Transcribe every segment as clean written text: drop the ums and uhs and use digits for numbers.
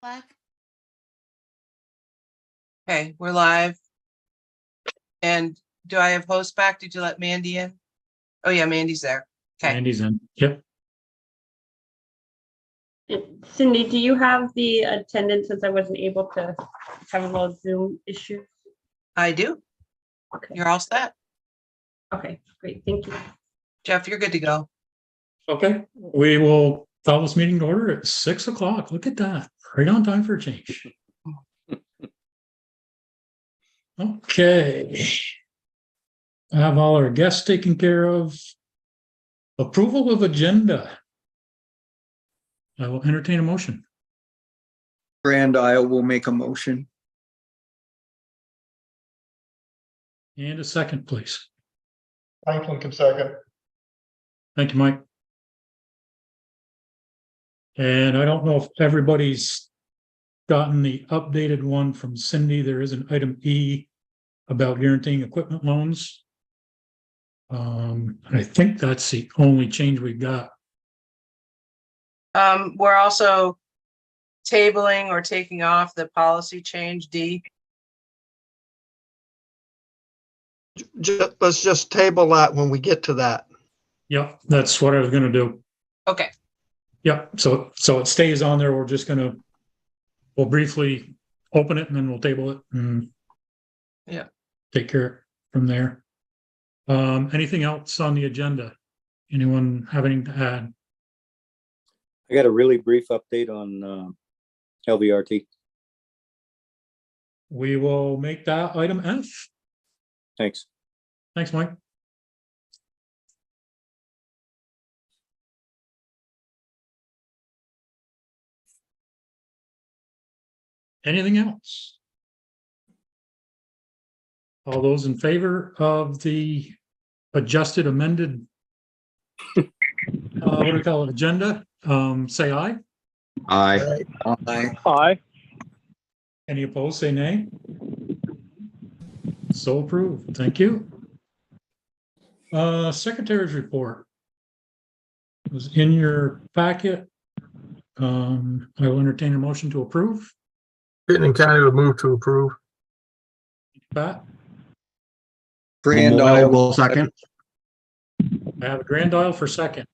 Black. Okay, we're live. And do I have host back? Did you let Mandy in? Oh yeah, Mandy's there. Okay. Mandy's in. Yep. Cindy, do you have the attendance, since I wasn't able to have a little Zoom issue? I do. Okay. You're all set. Okay, great. Thank you. Jeff, you're good to go. Okay. We will call this meeting to order at 6 o'clock. Look at that. Right on time for a change. Okay. I have all our guests taken care of. Approval of agenda. I will entertain a motion. Grand Isle will make a motion. And a second, please. Franklin can second. Thank you, Mike. And I don't know if everybody's gotten the updated one from Cindy. There is an item E about guaranteeing equipment loans. I think that's the only change we've got. We're also tabling or taking off the policy change D. Let's just table that when we get to that. Yep, that's what I was gonna do. Okay. Yep, so it stays on there. We'll briefly open it and then we'll table it and yeah, take care of it from there. Anything else on the agenda? Anyone have anything to add? I got a really brief update on LVRT. We will make that item F. Thanks. Thanks, Mike. Anything else? All those in favor of the adjusted, amended, what do we call it, agenda, say aye. Aye. Aye. Any opposed, say nay. So approved. Thank you. Secretary's report was in your packet. I will entertain a motion to approve. Pittman County will move to approve. Pat, Grand Isle will second. I have a Grand Isle for second.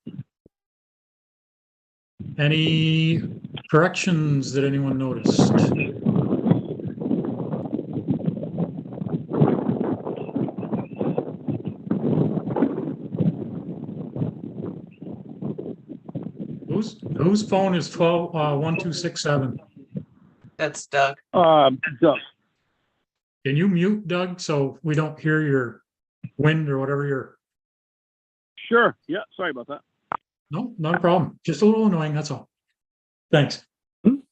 Any corrections that anyone noticed? Whose phone is 12-1267? that's Doug. Doug. Can you mute, Doug, so we don't hear your wind or whatever you're... Sure. Yeah. Sorry about that. No, not a problem. Just a little annoying, that's all. Thanks.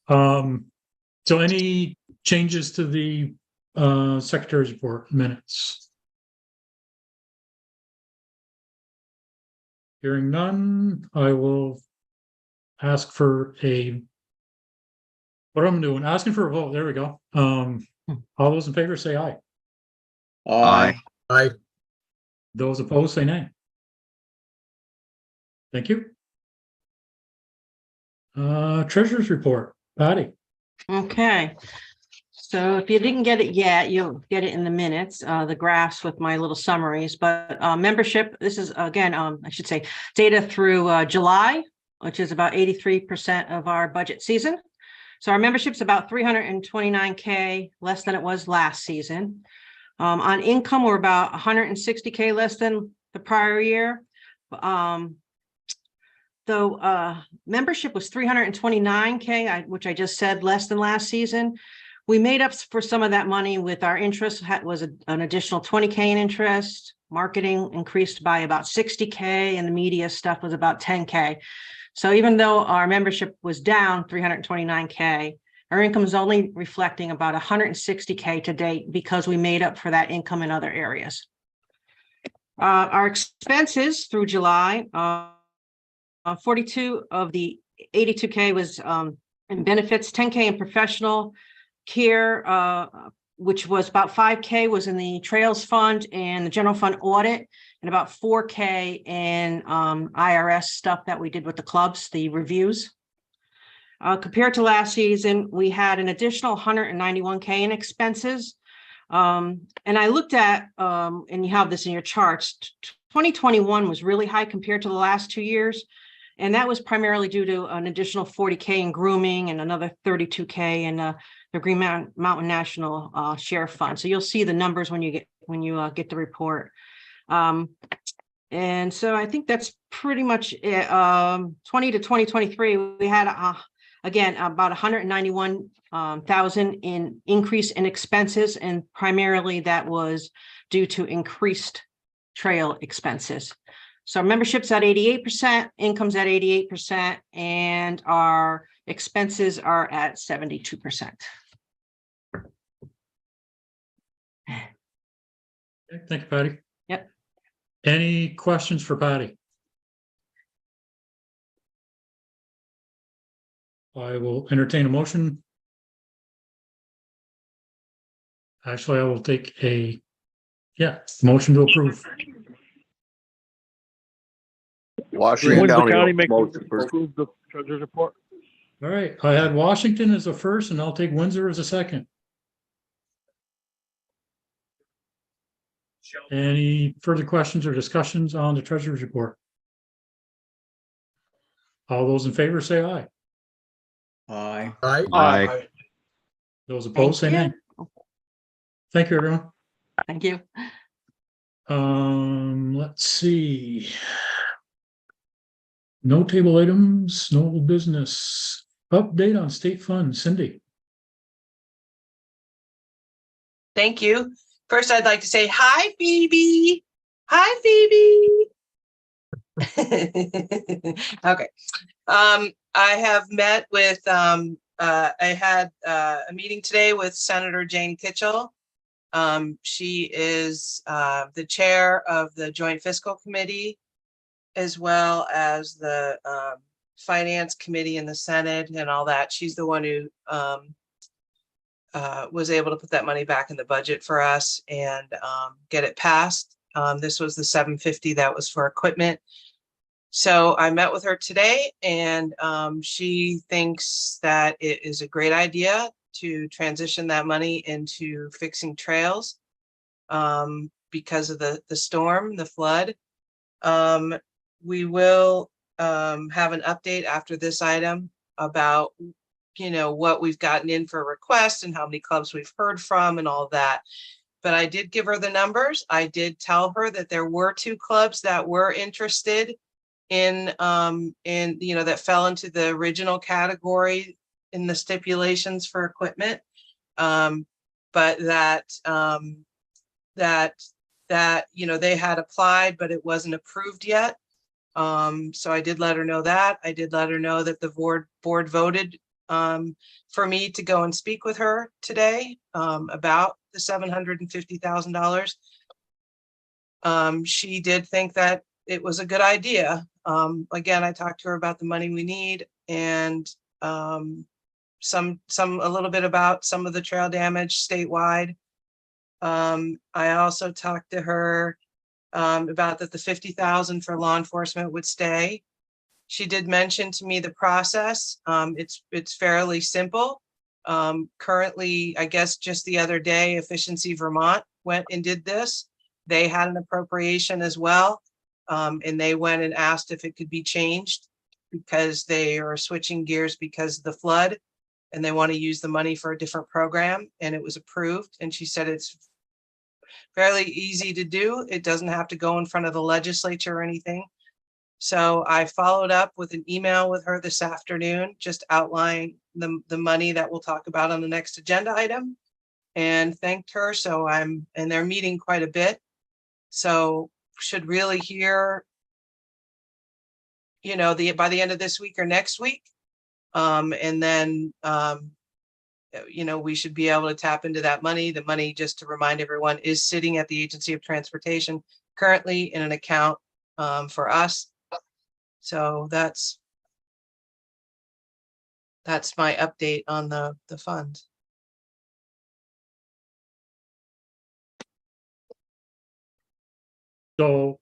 So any changes to the Secretary's report minutes? Hearing none, I will ask for a... What I'm doing, asking for a vote. There we go. All those in favor say aye. Aye. Aye. Those opposed say nay. Thank you. Treasurer's report, Patty. Okay, so if you didn't get it yet, you'll get it in the minutes, the graphs with my little summaries, but membership, this is again, I should say data through July, which is about 83% of our budget season. So our membership's about 329K less than it was last season. On income, we're about 160K less than the prior year. Though membership was 329K, which I just said less than last season. We made up for some of that money with our interest, was an additional 20K in interest. Marketing increased by about 60K and the media stuff was about 10K. So even though our membership was down 329K, our income is only reflecting about 160K to date because we made up for that income in other areas. Our expenses through July, 42 of the 82K was in benefits, 10K in professional care, which was about 5K was in the trails fund and the general fund audit, and about 4K in IRS stuff that we did with the clubs, the reviews. Compared to last season, we had an additional 191K in expenses. And I looked at, and you have this in your charts, 2021 was really high compared to the last 2 years. And that was primarily due to an additional 40K in grooming and another 32K in the Green Mountain National Share Fund. So you'll see the numbers when you get the report. And so I think that's pretty much it. 20 to 2023, we had again about 191,000 in increase in expenses, and primarily that was due to increased trail expenses. So our membership's at 88%, income's at 88%, and our expenses are at 72%. Okay, thank you, Patty. Yep. Any questions for Patty? I will entertain a motion. Actually, I will take a, motion to approve. Washington Windsor County. County make motion for- approve the treasurer's report. All right, I had Washington as a first, and I'll take Windsor as a second. Any further questions or discussions on the treasurer's report? All those in favor say aye. Aye. Aye. Those opposed say nay. Thank you, everyone. Thank you. Let's see. No table items, no old business. Update on state funds, Cindy. Thank you. First, I'd like to say, hi, Phoebe. Hi, Phoebe. Okay. I have met with, I had a meeting today with Senator Jane Kitchell. She is the chair of the Joint Fiscal Committee, as well as the Finance Committee in the Senate and all that. She's the one who was able to put that money back in the budget for us and get it passed. This was the $750 that was for equipment. So I met with her today, and she thinks that it is a great idea to transition that money into fixing trails because of the storm, the flood. We will have an update after this item about, what we've gotten in for requests and how many clubs we've heard from and all that. But I did give her the numbers. I did tell her that there were 2 clubs that were interested in that fell into the original category in the stipulations for equipment. But that they had applied, but it wasn't approved yet. So I did let her know that. I did let her know that the board voted for me to go and speak with her today about the $750,000. She did think that it was a good idea. Again, I talked to her about the money we need and a little bit about some of the trail damage statewide. I also talked to her about that the $50,000 for law enforcement would stay. She did mention to me the process. It's fairly simple. Currently, I guess just the other day, Efficiency Vermont went and did this. They had an appropriation as well. And they went and asked if it could be changed because they are switching gears because of the flood and they want to use the money for a different program, and it was approved. And she said it's fairly easy to do. It doesn't have to go in front of the legislature or anything. So I followed up with an email with her this afternoon, just outlining the money that we'll talk about on the next agenda item, and thanked her. So and they're meeting quite a bit. So should really hear, by the end of this week or next week. And then, we should be able to tap into that money. The money, just to remind everyone, is sitting at the Agency of Transportation currently in an account for us. So that's my update on the fund. So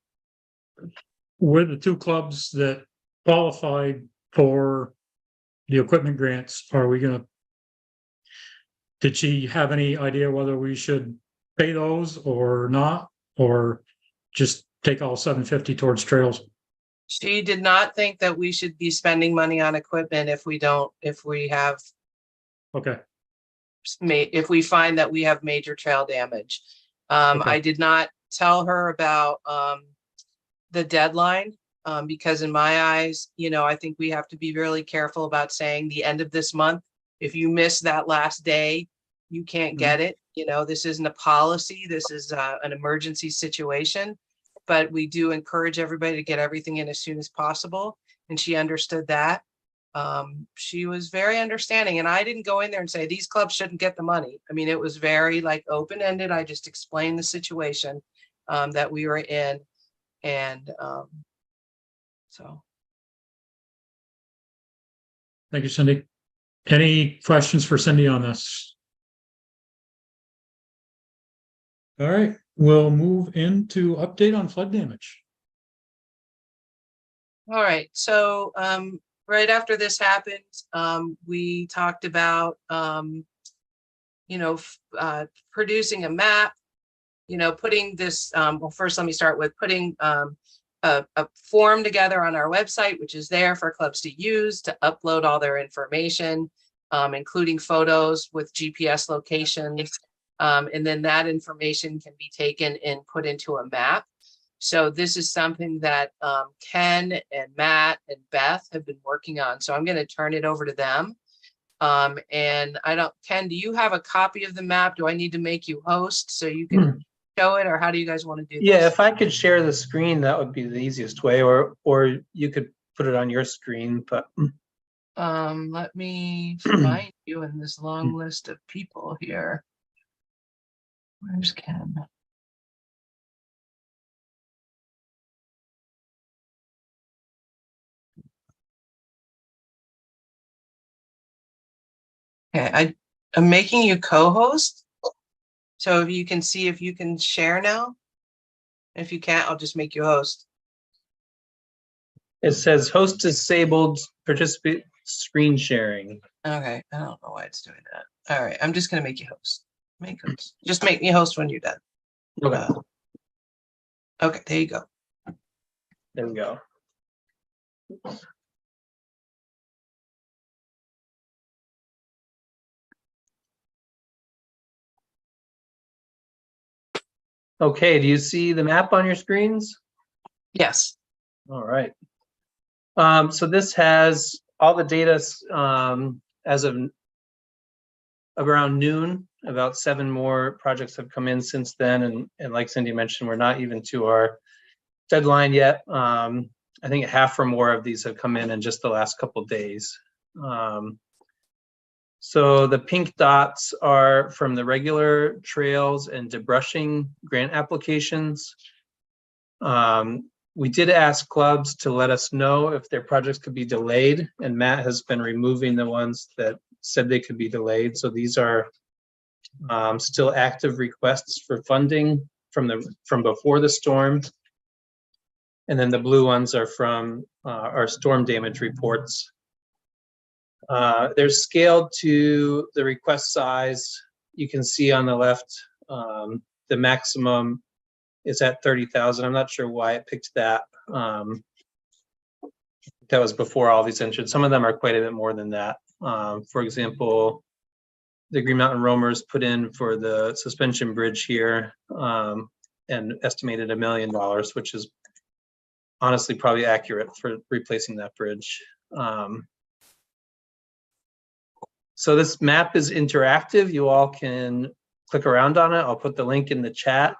we're the 2 clubs that qualified for the equipment grants, are we gonna? Did she have any idea whether we should pay those or not, or just take all 750 towards trails? She did not think that we should be spending money on equipment if we have, Okay, if we find that we have major trail damage. Okay. I did not tell her about, the deadline, because in my eyes, I think we have to be really careful about saying the end of this month. If you miss that last day, you can't get it. This isn't a policy. This is an emergency situation. But we do encourage everybody to get everything in as soon as possible. And she understood that. She was very understanding, and I didn't go in there and say these clubs shouldn't get the money. I mean, it was very like open-ended. I just explained the situation that we were in. And so. thank you, Cindy. Any questions for Cindy on this? All right, we'll move into update on flood damage. All right, so right after this happened, we talked about producing a map, putting this, well, first let me start with putting a form together on our website, which is there for clubs to use to upload all their information, including photos with GPS locations. And then that information can be taken and put into a map. So this is something that Ken and Matt and Beth have been working on. So I'm going to turn it over to them. And Ken, do you have a copy of the map? Do I need to make you host so you can show it, or how do you guys want to do this? Yeah, if I could share the screen, that would be the easiest way, or you could put it on your screen, but Let me find you in this long list of people here. Where's Ken? Okay, I'm making you co-host. So if you can see if you can share now. If you can't, I'll just make you host. it says host disabled, participate screen sharing. Okay, I don't know why it's doing that. All right, I'm just gonna make you host. Make host. Just make me host when you're done. Okay, Okay, there you go. there we go. Okay, do you see the map on your screens? Yes. All right. So this has all the data as of around noon. About 7 more projects have come in since then, and like Cindy mentioned, we're not even to our deadline yet. I think half or more of these have come in just the last couple of days. So the pink dots are from the regular trails and debrushing grant applications. We did ask clubs to let us know if their projects could be delayed, and Matt has been removing the ones that said they could be delayed. So these are still active requests for funding from before the storm. And then the blue ones are from our storm damage reports. They're scaled to the request size. You can see on the left, the maximum is at 30,000. I'm not sure why it picked that. That was before all these entered. Some of them are quite a bit more than that. For example, the Green Mountain Roamers put in for the suspension bridge here and estimated $1 million, which is honestly probably accurate for replacing that bridge. So this map is interactive. You all can click around on it. I'll put the link in the chat.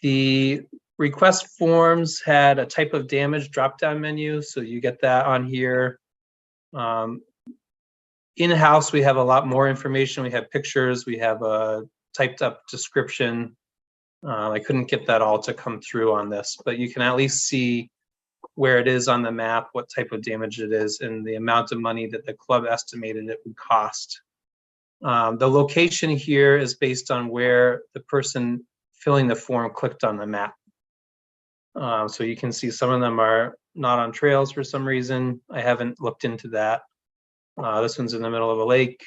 The request forms had a type of damage drop-down menu, so you get that on here. In-house, we have a lot more information. We have pictures. We have a typed up description. I couldn't get that all to come through on this, but you can at least see where it is on the map, what type of damage it is, and the amount of money that the club estimated it would cost. The location here is based on where the person filling the form clicked on the map. So you can see some of them are not on trails for some reason. I haven't looked into that. This one's in the middle of a lake.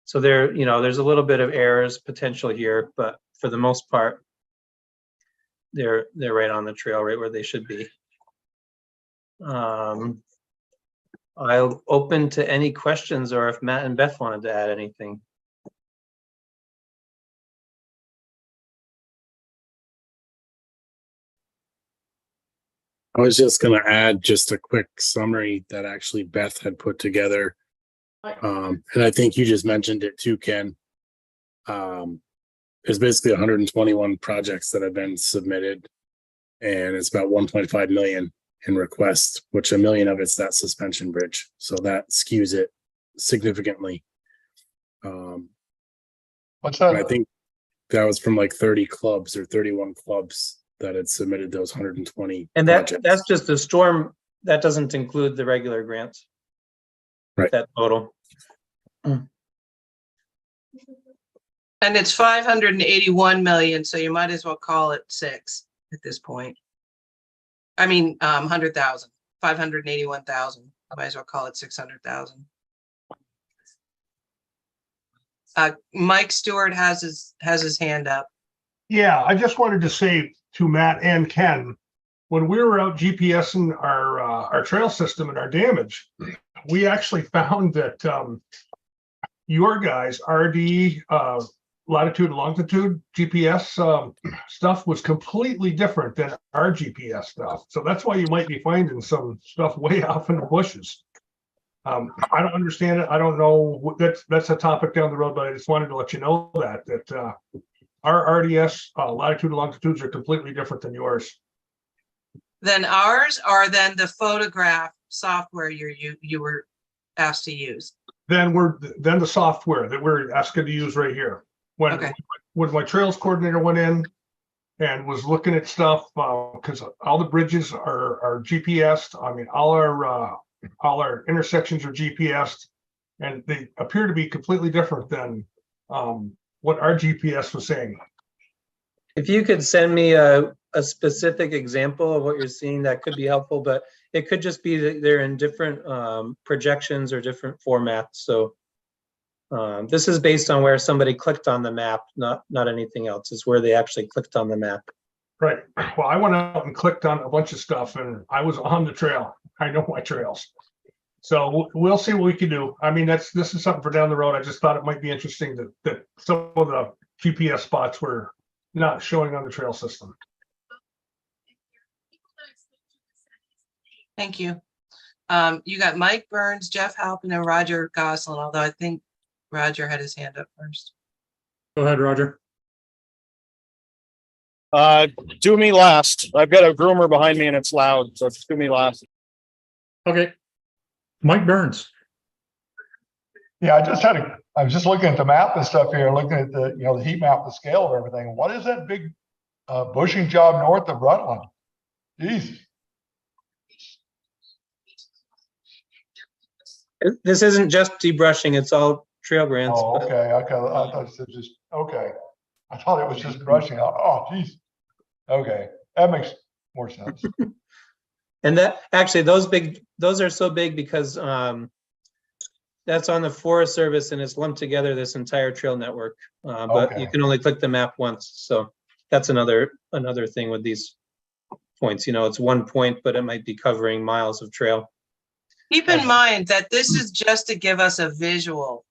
So there, there's a little bit of errors potential here, but for the most part, they're right on the trail, right where they should be. I'll open to any questions, or if Matt and Beth wanted to add anything. I was just going to add just a quick summary that actually Beth had put together. And I think you just mentioned it too, Ken. There's basically 121 projects that have been submitted, and it's about 1.5 million in requests, which $1 million of it's that suspension bridge. So that skews it significantly. What's And I that? think that was from like 30 clubs or 31 clubs that had submitted those 120 And projects. that's just the storm. That doesn't include the regular grants. Right. That total. And it's 581 million, so you might as well call it 6 at this point. I mean, 100,000, 581,000. Might as well call it 600,000. Mike Stewart has his hand up. Yeah, I just wanted to say to Matt and Ken, when we were out GPSing our trail system and our damage, we actually found that your guys' RD latitude and longitude GPS stuff was completely different than our GPS stuff. So that's why you might be finding some stuff way off in the bushes. I don't understand it. I don't know. That's a topic down the road, but I just wanted to let you know that our RDS latitude and longitudes are completely different than yours. Then ours, or then the photograph software you were asked to use? Then the software that we're asking to use right here. When my trails coordinator went in and was looking at stuff, because all the bridges are GPSed. I mean, all our intersections are GPSed, and they appear to be completely different than what our GPS was saying. If you could send me a specific example of what you're seeing, that could be helpful, but it could just be that they're in different projections or different formats. So this is based on where somebody clicked on the map, not anything else. It's where they actually clicked on the map. Right. Well, I went out and clicked on a bunch of stuff, and I was on the trail. I know my trails. So we'll see what we can do. I mean, this is something for down the road. I just thought it might be interesting that some of the GPS spots were not showing on the trail system. Thank you. You got Mike Burns, Jeff Halpin, and Roger Goslin, although I think Roger had his hand up first. Go ahead, Roger. Do me last. I've got a groomer behind me and it's loud, so do me last. Okay. Mike Burns. Yeah, I was just looking at the map and stuff here, looking at the heat map, the scale of everything. What is that big bushing job north of Rutland? Jeez. This isn't just debrushing, it's all trail grants. Oh, okay. I thought it was just, okay. I thought it was just brushing out. Oh, geez. Okay. That makes more sense. And that actually, those are so big because that's on the Forest Service and it's lumped together this entire trail network. But you can only click the map once. So that's another thing with these points. It's one point, but it might be covering miles of trail. Keep in mind that this is just to give us a visual.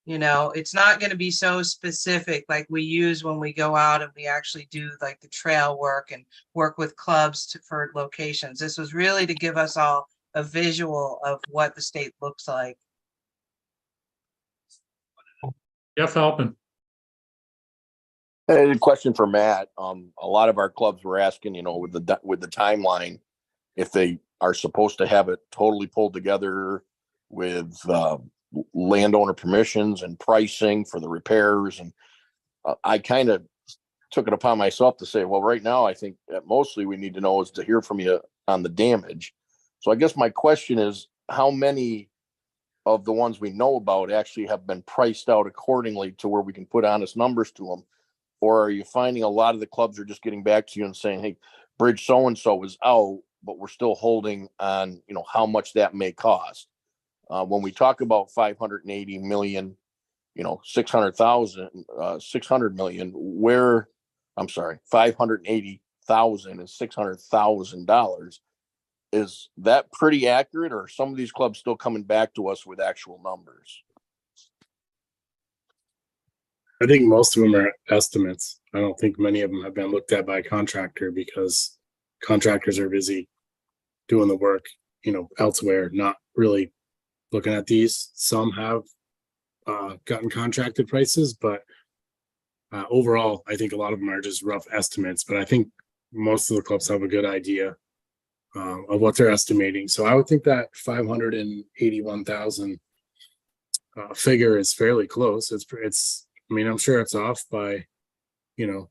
It's not going to be so specific like we use when we go out and we actually do like the trail work and work with clubs for locations. This was really to give us all a visual of what the state looks like. Jeff Halpin. A question for Matt. A lot of our clubs were asking, with the timeline, if they are supposed to have it totally pulled together with landowner permissions and pricing for the repairs. And I kind of took it upon myself to say, well, right now, I think that mostly we need to know is to hear from you on the damage. So I guess my question is, how many of the ones we know about actually have been priced out accordingly to where we can put honest numbers to them? Or are you finding a lot of the clubs are just getting back to you and saying, hey, bridge so-and-so is out, but we're still holding on, you know, how much that may cost. When we talk about 580 million, you know, 600,000, 600 million, where, I'm sorry, 580,000 is $600,000. Is that pretty accurate, or are some of these clubs still coming back to us with actual numbers? I think most of them are estimates. I don't think many of them have been looked at by a contractor because contractors are busy doing the work, you know, elsewhere, not really looking at these. Some have gotten contracted prices, but overall, I think a lot of them are just rough estimates. But I think most of the clubs have a good idea of what they're estimating. So I would think that 581,000 figure is fairly close. It's. I mean, I'm sure it's off by, you know,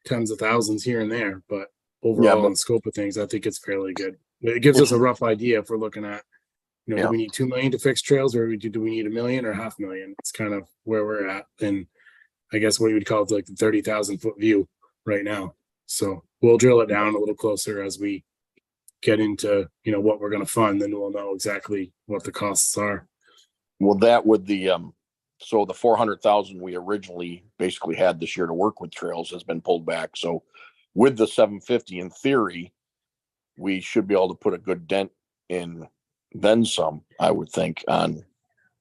tens of thousands here and there, but overall, in the scope of things, I think it's fairly good. It gives us a rough idea if we're looking at, you know, do we need 2 million to fix trails, or do we need $1 million or $500,000? It's kind of where we're at, and I guess what you would call it like the 30,000 foot view right now. So we'll drill it down a little closer as we get into, you know, what we're going to fund, then we'll know exactly what the costs are. Well, that would the so the 400,000 we originally basically had this year to work with trails has been pulled back. So with the 750, in theory, we should be able to put a good dent in, then some, I would think, on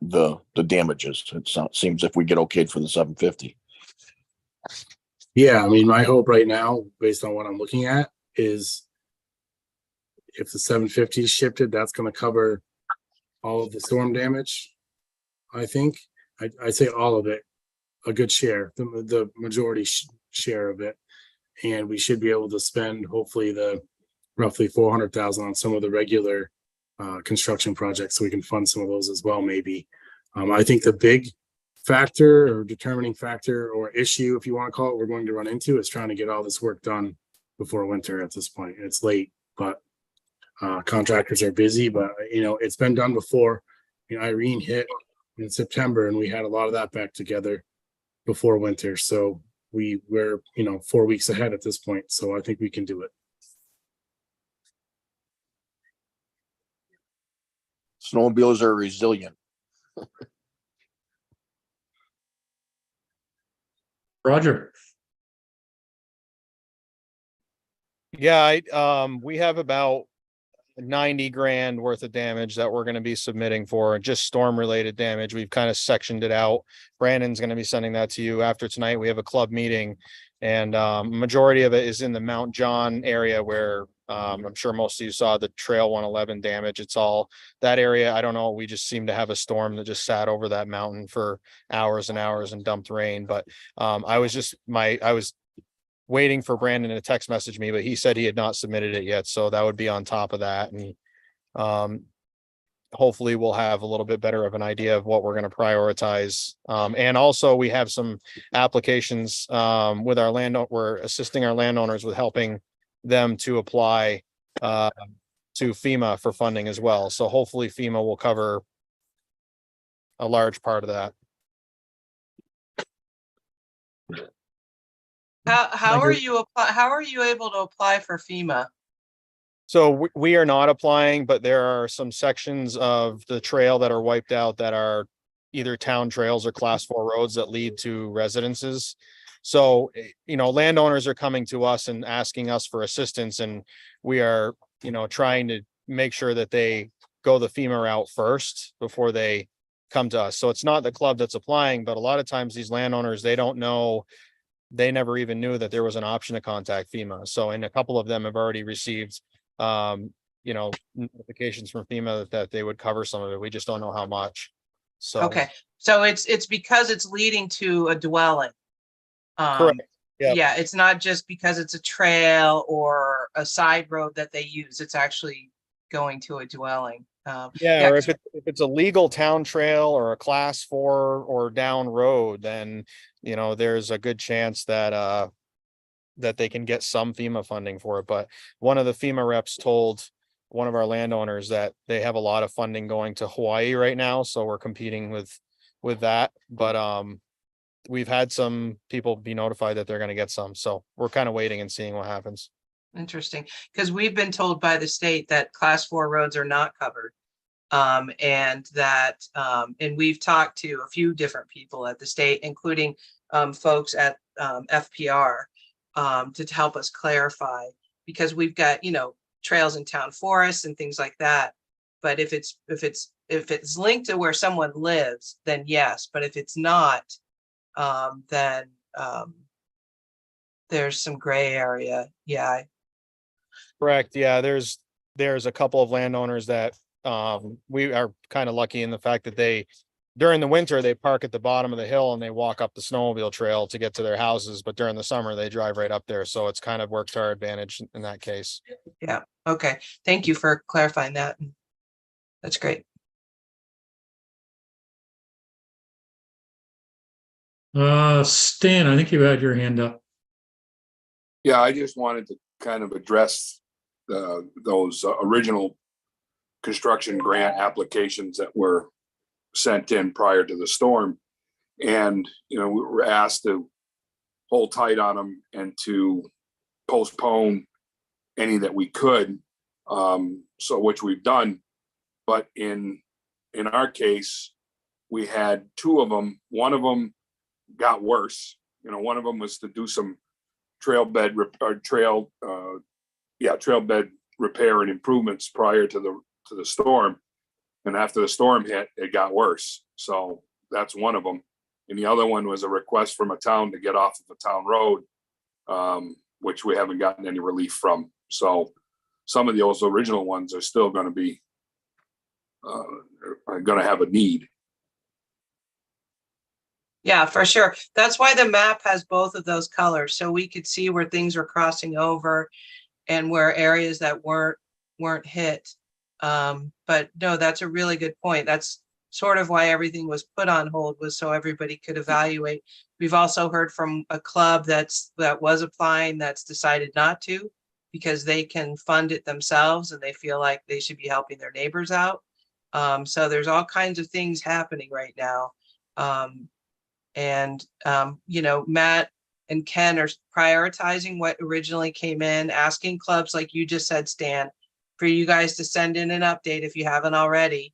the damages. It seems if we get okayed for the 750. Yeah, I mean, my hope right now, based on what I'm looking at, is if the 750 is shifted, that's going to cover all of the storm damage. I think I say all of it, a good share, the majority share of it, and we should be able to spend hopefully the roughly 400,000 on some of the regular construction projects, so we can fund some of those as well. Maybe I think the big factor or determining factor or issue, if you want to call it, we're going to run into is trying to get all this work done before winter. At this point, it's late, but contractors are busy. But you know, it's been done before. You know, Irene hit in September, and we had a lot of that back together before winter. So we're, you know, 4 weeks ahead at this point. So I think we can do it. Snowmobiles are resilient. Roger. Yeah, we have about 90 grand worth of damage that we're going to be submitting for, just storm related damage. We've kind of sectioned it out. Brandon's going to be sending that to you after tonight. We have a club meeting, and majority of it is in the Mount John area where I'm sure most of you saw the Trail 111 damage. It's all that area. I don't know. We just seem to have a storm that just sat over that mountain for hours and hours and dumped rain. But I was waiting for Brandon to text message me, but he said he had not submitted it yet. So that would be on top of that. And hopefully we'll have a little bit better of an idea of what we're going to prioritize. And also we have some applications with our landowner. We're assisting our landowners with helping them to apply to FEMA for funding as well. So hopefully FEMA will cover a large part of that. How are you able to apply for FEMA? So we are not applying, but there are some sections of the trail that are wiped out that are either town trails or class 4 roads that lead to residences. So, you know, landowners are coming to us and asking us for assistance, and we are, you know, trying to make sure that they go the FEMA route first before they come to us. So it's not the club that's applying, but a lot of times these landowners, they don't know, they never even knew that there was an option to contact FEMA. So, and a couple of them have already received, you know, notifications from FEMA that they would cover some of it. We just don't know how much. So, okay. So it's because it's leading to a dwelling. Correct. Yeah, it's not just because it's a trail or a side road that they use. It's actually going to a dwelling. Or if it's a legal town trail or a class 4 or down road, then, you know, there's a good chance that that they can get some FEMA funding for it. But one of the FEMA reps told one of our landowners that they have a lot of funding going to Hawaii right now, so we're competing with that. But we've had some people be notified that they're going to get some, so we're kind of waiting and seeing what happens. Interesting, because we've been told by the state that class 4 roads are not covered. And that, and we've talked to a few different people at the state, including folks at FPR, to help us clarify, because we've got, you know, trails in town forests and things like that. But if it's linked to where someone lives, then yes. But if it's not, then there's some gray area. Yeah. Correct. Yeah, there's a couple of landowners that we are kind of lucky in the fact that they during the winter they park at the bottom of the hill and they walk up the snowmobile trail to get to their houses, but during the summer they drive right up there. So it's kind of worked to our advantage in that case. Yeah. Okay. Thank you for clarifying that. That's great. Stan, I think you had your hand up. Yeah, I just wanted to kind of address those original construction grant applications that were sent in prior to the storm. And, you know, we were asked to hold tight on them and to postpone any that we could. So which we've done. But in our case, we had two of them. One of them got worse. You know, one of them was to do some trail bed repair and improvements prior to the storm. And after the storm hit, it got worse. So that's one of them. And the other one was a request from a town to get off of a town road, which we haven't gotten any relief from. So some of those original ones are still going to be have a need. Yeah, for sure. That's why the map has both of those colors, so we could see where things were crossing over and where areas that weren't hit. But no, that's a really good point. That's sort of why everything was put on hold, was so everybody could evaluate. We've also heard from a club that was applying that's decided not to, because they can fund it themselves and they feel like they should be helping their neighbors out. So there's all kinds of things happening right now. You know, Matt and Ken are prioritizing what originally came in, asking clubs like you just said, Stan, for you guys to send in an update if you haven't already,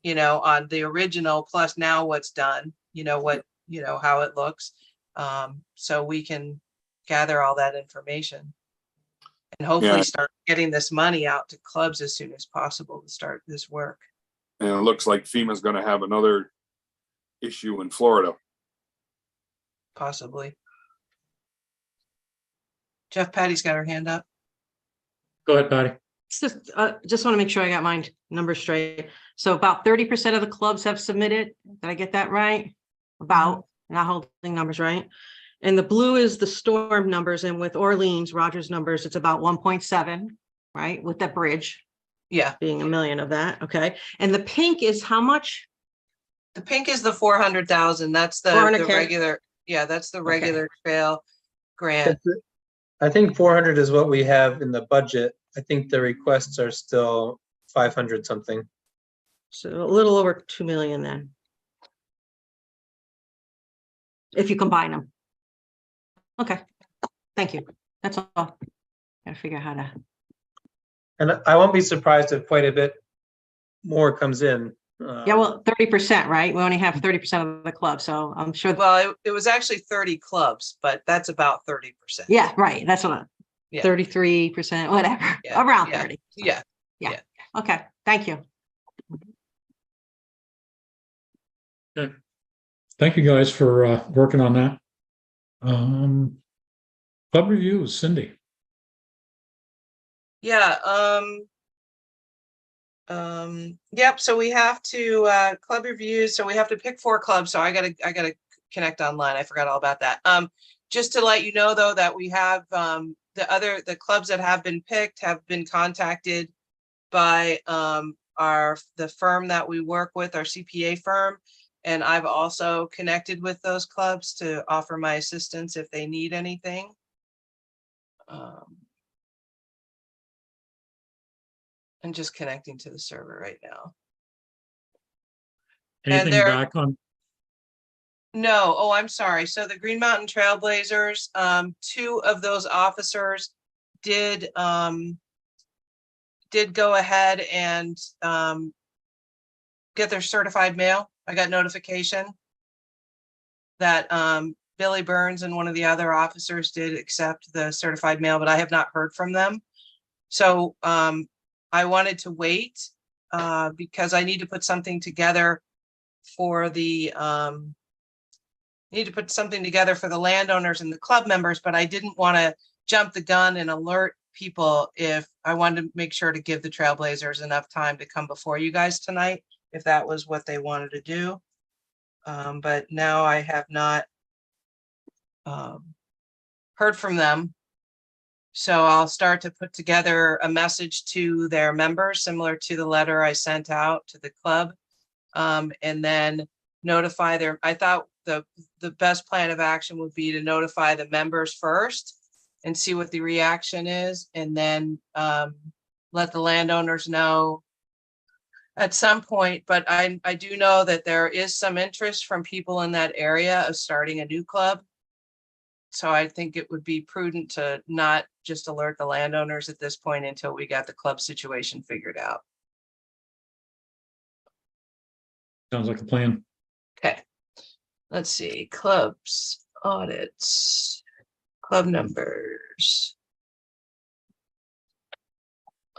you know, on the original plus now what's done, you know, how it looks. So we can gather all that information and hopefully start getting this money out to clubs as soon as possible to start this work. And it looks like FEMA's going to have another issue in Florida. Possibly. Jeff, Patty's got her hand up. Go ahead, Patty. Just want to make sure I got my numbers straight. So about 30% of the clubs have submitted. Did I get that right? About, not holding numbers right. And the blue is the storm numbers. And with Orleans, Rogers numbers, it's about 1.7, right? With that bridge. Yeah. Being $1 million of that. Okay. And the pink is how much? The pink is the 400,000. That's the regular. Yeah, that's the regular trail grant. I think 400 is what we have in the budget. I think the requests are still 500 something. So a little over 2 million then. If you combine them. Okay, thank you. That's all. Gotta figure out how to. And I won't be surprised if quite a bit more comes in. Yeah, well, 30%, right? We only have 30% of the club, so I'm sure. Well, it was actually 30 clubs, but that's about 30%. Yeah, right. That's what 33%, whatever, around 30. Yeah. Okay, thank you. Okay. Thank you guys for working on that. Club reviews, Cindy. Yeah. Yep. So we have to club reviews. So we have to pick 4 clubs. So I gotta connect online. I forgot all about that. Just to let you know though, that we have the clubs that have been picked have been contacted by the firm that we work with, our CPA firm. And I've also connected with those clubs to offer my assistance if they need anything. I'm just connecting to the server right now. Anything back on? No. Oh, I'm sorry. So the Green Mountain Trailblazers, 2 of those officers did go ahead and get their certified mail. I got notification that Billy Burns and one of the other officers did accept the certified mail, but I have not heard from them. So I wanted to wait because I need to put something together for the landowners and the club members, but I didn't want to jump the gun and alert people if I wanted to make sure to give the Trailblazers enough time to come before you guys tonight, if that was what they wanted to do. But now I have not heard from them. So I'll start to put together a message to their members, similar to the letter I sent out to the club, and then notify their, I thought the best plan of action would be to notify the members first and see what the reaction is, and then let the landowners know at some point. But I do know that there is some interest from people in that area of starting a new club. So I think it would be prudent to not just alert the landowners at this point until we got the club situation figured out. Sounds like a plan. Okay, let's see, clubs, audits, club numbers.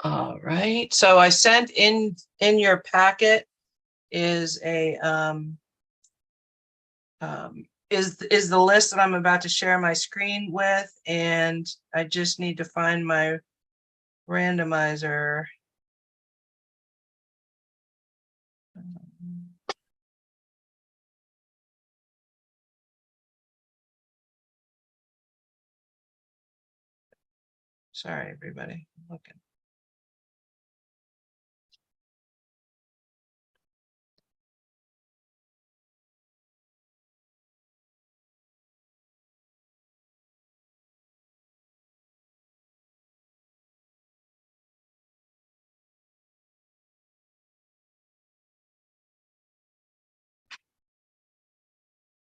All right, so I sent in your packet is a is the list that I'm about to share my screen with, and I just need to find my randomizer. Sorry, everybody, I'm looking.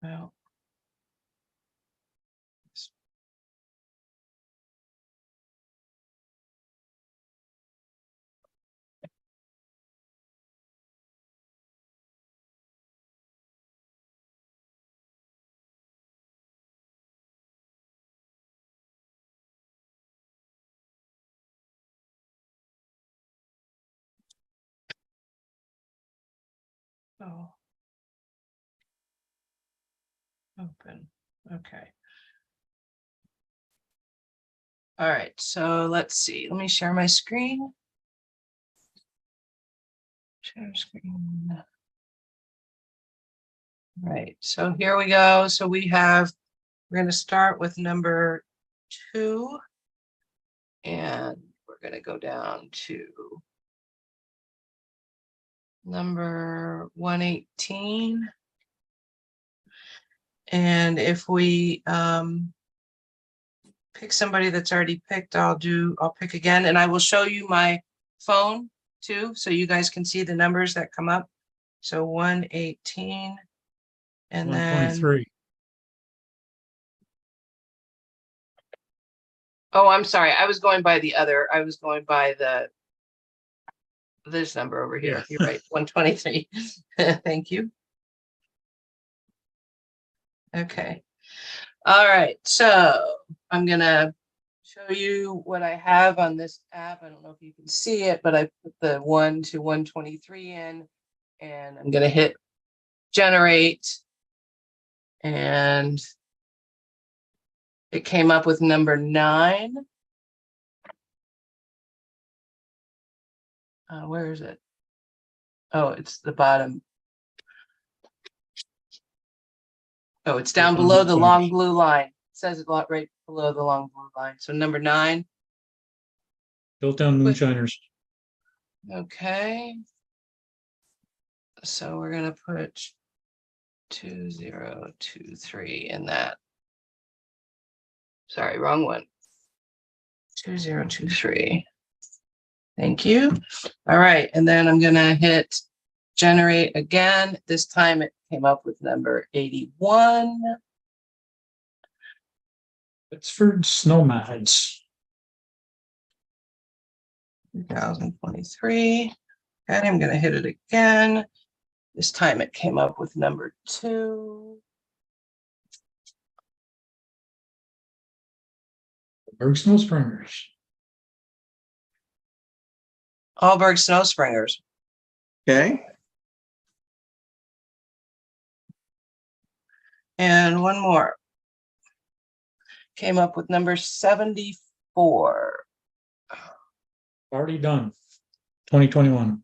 Well, oh, open, okay. All right, so let's see, let me share my screen. Share screen. Right, so here we go. So we're going to start with number 2, and we're going to go down to number 118. And if we pick somebody that's already picked, I'll pick again, and I will show you my phone too, so you guys can see the numbers that come up. So 118, and 123. then, oh, I'm sorry, I was going by this number over here. You're right, 123. Thank you. Okay. All right, so I'm gonna show you what I have on this app. I don't know if you can see it, but I put the 1 to 123 in, and I'm gonna hit generate, and it came up with number 9. Where is it? Oh, it's the bottom. Oh, it's down below the long blue line. It says it right below the long blue line. So number 9. Built down moonshiners. Okay. So we're gonna put 2023 in that. Sorry, wrong one. 2023. Thank you. All right, and then I'm gonna hit generate again. This time it came up with number 81. It's for snow mads. 2023. And I'm gonna hit it again. This time it came up with number 2. Berg Snow Springers. Allberg Snow Springers. Okay, And one more. Came up with number 74. Already done. 2021.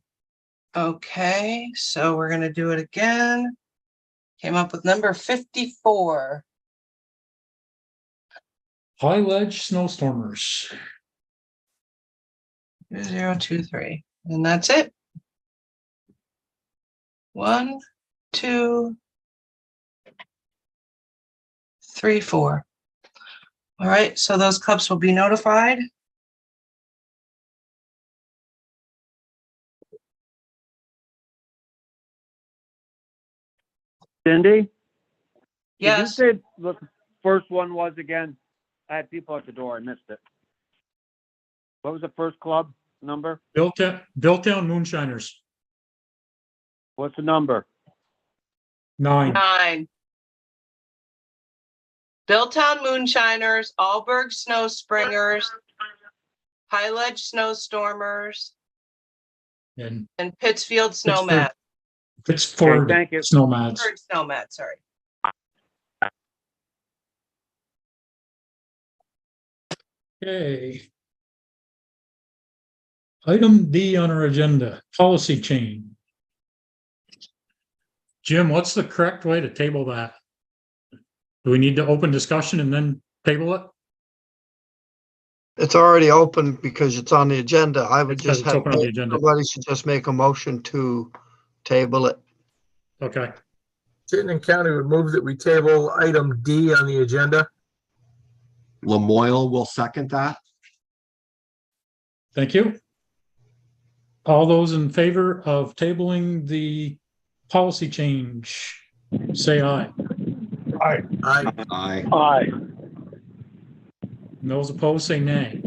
Okay, so we're gonna do it again. Came up with number 54. High Ledge Snowstormers. 2023. And that's it. 1, 2, 3, 4. All right, so those clubs will be notified. Cindy? Did you Yes, say the first one was again? I had people at the door. I missed it. What was the first club number? Built Down Moonshiners. What's the number? 9. 9. Billtown Moonshiners, Allberg Snow Springers, High Ledge Snowstormers, And and Pittsfield Snowmat. Pittsford thank you. Snowmats. Pittsford Snowmat, sorry. Okay. Item D on our agenda, policy change. Jim, what's the correct way to table that? Do we need to open discussion and then table it? It's already open because it's on the agenda. I would Because just it's have, open on the agenda. somebody should just make a motion to table it. Okay, Chittenden County would move that we table item D on the agenda. Lamoille will second that. thank you. All those in favor of tabling the policy change, say aye. Aye. Aye. Aye. And those opposed, say nay.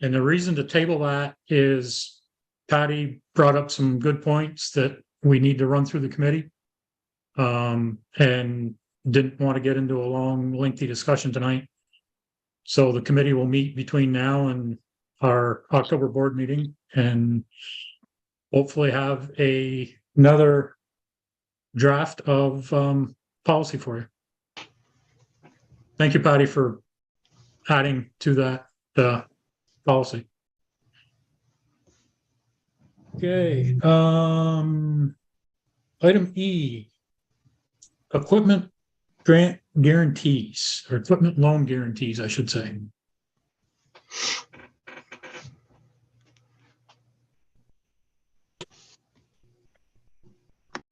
And the reason to table that is Patty brought up some good points that we need to run through the committee. And didn't want to get into a long, lengthy discussion tonight. So the committee will meet between now and our October board meeting and hopefully have another draft of policy for you. Thank you, Patty, for adding to that policy. Okay, item E, equipment grant guarantees, or equipment loan guarantees, I should say.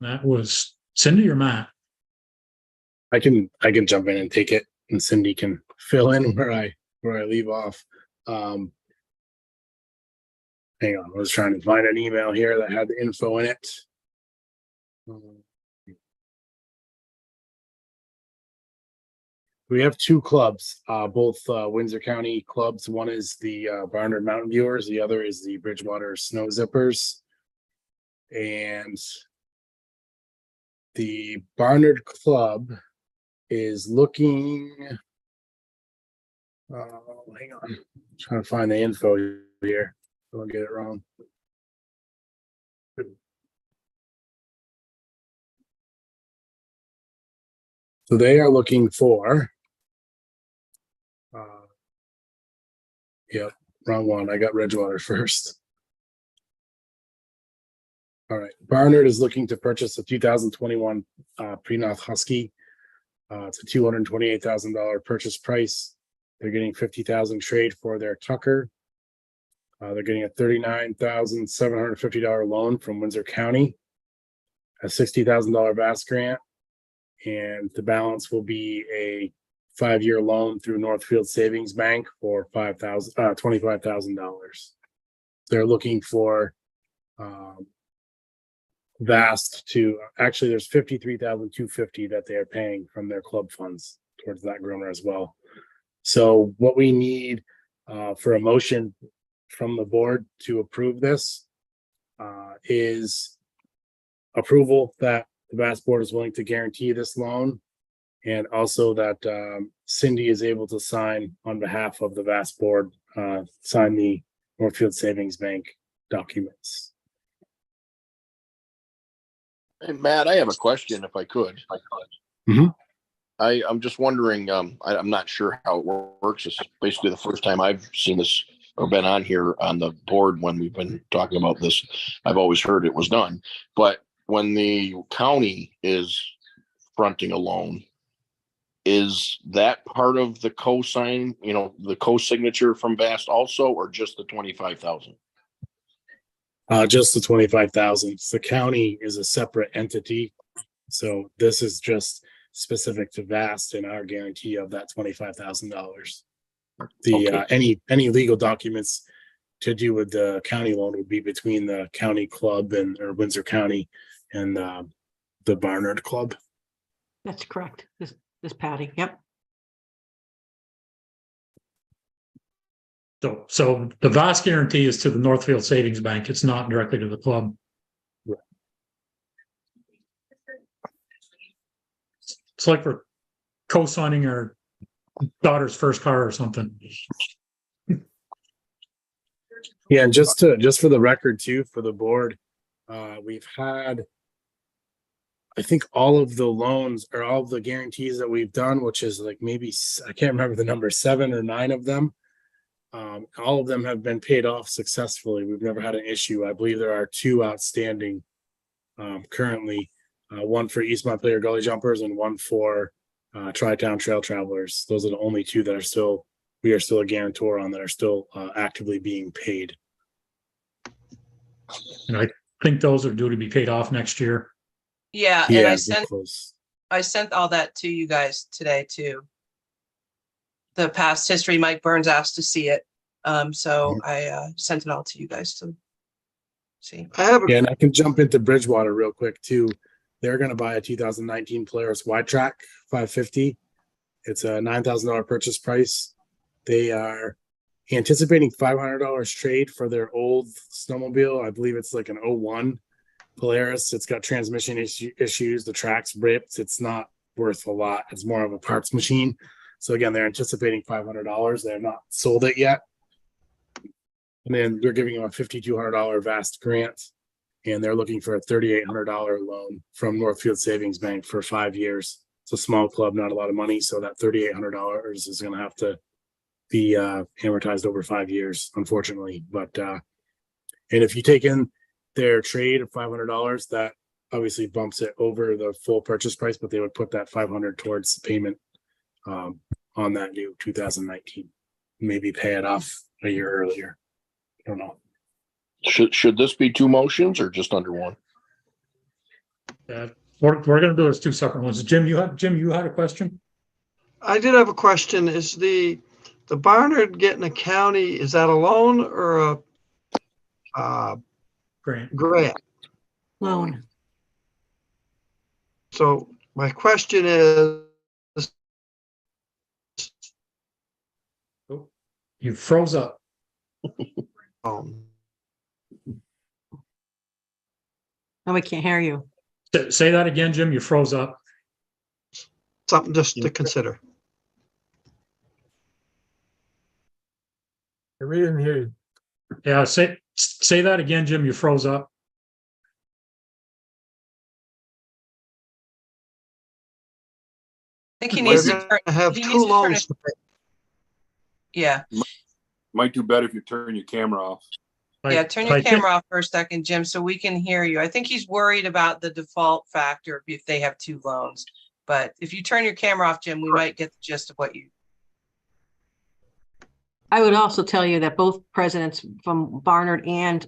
That was Cindy or Matt? I can jump in and take it, and Cindy can fill in where I leave off. Hang on, I was trying to find an email here that had the info in it. We have 2 clubs, both Windsor County clubs. One is the Barnard Mountain Viewers, the other is the Bridgewater Snow Zippers. And the Barnard Club is looking, hang on, I'm trying to find the info here. Don't get it wrong. So they are looking for, yep, wrong one. I got Bridgewater first. All right, Barnard is looking to purchase a 2021 Prenoth Husky. It's a $228,000 purchase price. They're getting 50,000 trade for their Tucker. They're getting a $39,750 loan from Windsor County, a $60,000 VAST grant, and the balance will be a 5-year loan through Northfield Savings Bank for $25,000. They're looking for VAST to actually there's $53,250 that they are paying from their club funds towards that groomer as well. So what we need for a motion from the board to approve this is approval that the VAST board is willing to guarantee this loan, and also that Cindy is able to sign on behalf of the VAST board, sign the Northfield Savings Bank documents. Hey, Matt, I have a question if I could. Mhm. I'm just wondering, I'm not sure how it works. It's basically the first time I've seen this or been on here on the board when we've been talking about this. I've always heard it was done, but when the county is fronting a loan, is that part of the co-sign, the co-signature from VAST also, or just the 25,000? Just the 25,000. The county is a separate entity. So this is just specific to VAST and our guarantee of that $25,000. Any legal documents to do with the county loan would be between the county club or Windsor County and the Barnard Club. That's correct. This Patty, yep. So the VAST guarantee is to the Northfield Savings Bank. It's not directly to the club. It's like we're co-signing our daughter's first car or something. Yeah, and just for the record too, for the board, we've had, I think, all of the loans or all of the guarantees that we've done, which is like maybe, I can't remember the number, 7 or 9 of them. All of them have been paid off successfully. We've never had an issue. I believe there are 2 outstanding currently, one for East Montpelier Gully Jumpers and one for Tri-Town Trail Travelers. Those are the only 2 that we are still a guarantor on, that are still actively being paid. And I think those are due to be paid off next year. Yeah, and Yeah, I sent all that to you guys today too. The past history, Mike Burns asked to see it. So I sent it all to you guys to see. And I can jump into Bridgewater real quick too. They're going to buy a 2019 Polaris Wide-Track 550. It's a $9,000 purchase price. They are anticipating $500 trade for their old snowmobile. I believe it's like an 01 Polaris. It's got transmission issues. The track's ripped. It's not worth a lot. It's more of a parts machine. So again, they're anticipating $500. They have not sold it yet. And then we're giving them a $5,200 VAST grant, and they're looking for a $3,800 loan from Northfield Savings Bank for 5 years. It's a small club, not a lot of money. So that $3,800 is going to have to be amortized over 5 years, unfortunately. But and if you take in their trade of $500, that obviously bumps it over the full purchase price, but they would put that $500 towards the payment on that new 2019. Maybe pay it off a year earlier. I don't know. Should this be 2 motions or just under one? We're going to do those 2 separate ones. Jim, you had a question? I did have a question. Is the Barnard getting a county, is that a loan or a grant? Loan. So my question is, You froze up. No, we can't hear you. Say that again, Jim. You froze up. something just to consider. We didn't hear you. Yeah, say that again, Jim. You froze up. I think he needs to We're turn. gonna have he 2 needs to turn loans it- to pay. Yeah, Might do better if you turn your camera off. yeah. Turn your camera off for a second, Jim, so we can hear you. I think he's worried about the default factor if they have 2 loans. But if you turn your camera off, Jim, we might get the gist of what you. I would also tell you that both presidents from Barnard and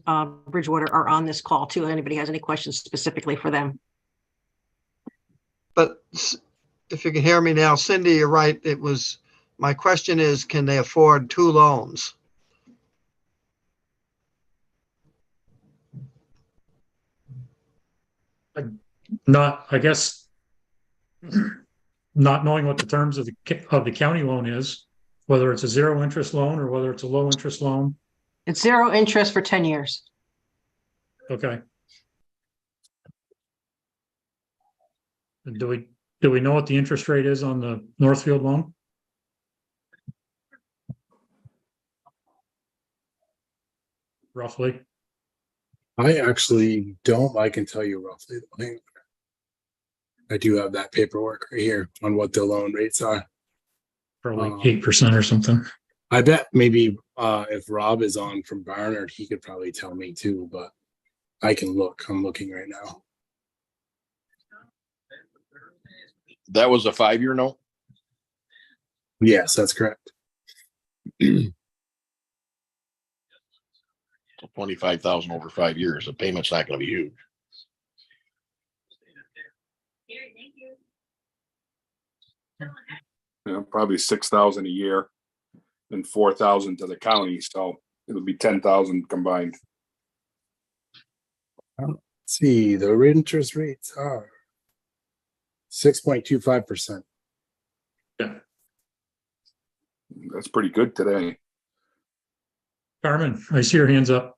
Bridgewater are on this call too. Anybody has any questions specifically for them? But if you can hear me now, Cindy, you're right. My question is, can they afford 2 loans? I guess, not knowing what the terms of the county loan is, whether it's a zero interest loan or whether it's a low interest loan. It's 0 interest for 10 years. Okay. And do we know what the interest rate is on the Northfield loan? Roughly. I actually don't. I can tell you roughly. I do have that paperwork right here on what the loan rates are. For like 8% or something. I bet maybe if Rob is on from Barnard, he could probably tell me too, but I can look. I'm looking right now. That was a 5-year note? Yes, that's correct. So 25,000 over 5 years. The payment's not going to be huge. Probably 6,000 a year and 4,000 to the county. So it'll be 10,000 combined. Let's see, the interest rates are 6.25%. Yeah. That's pretty good today. Carmen, I see your hands up.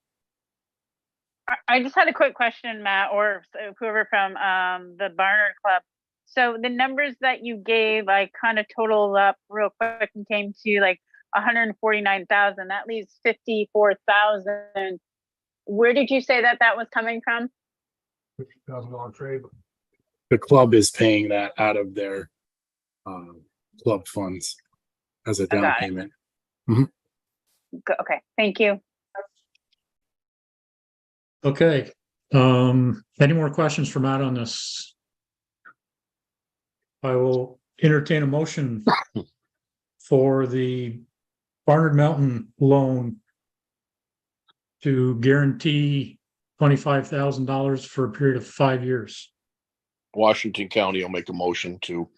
I just had a quick question, Matt, or whoever from the Barnard Club. So the numbers that you gave, I kind of totaled up real quick and came to like 149,000. That leaves 54,000. Where did you say that was coming from? $50,000 trade. The club is paying that out of their club funds as a down payment. Okay, thank you. Okay. Any more questions for Matt on this? I will entertain a motion for the Barnard Mountain loan to guarantee $25,000 for a period of 5 years. Washington County will make a motion to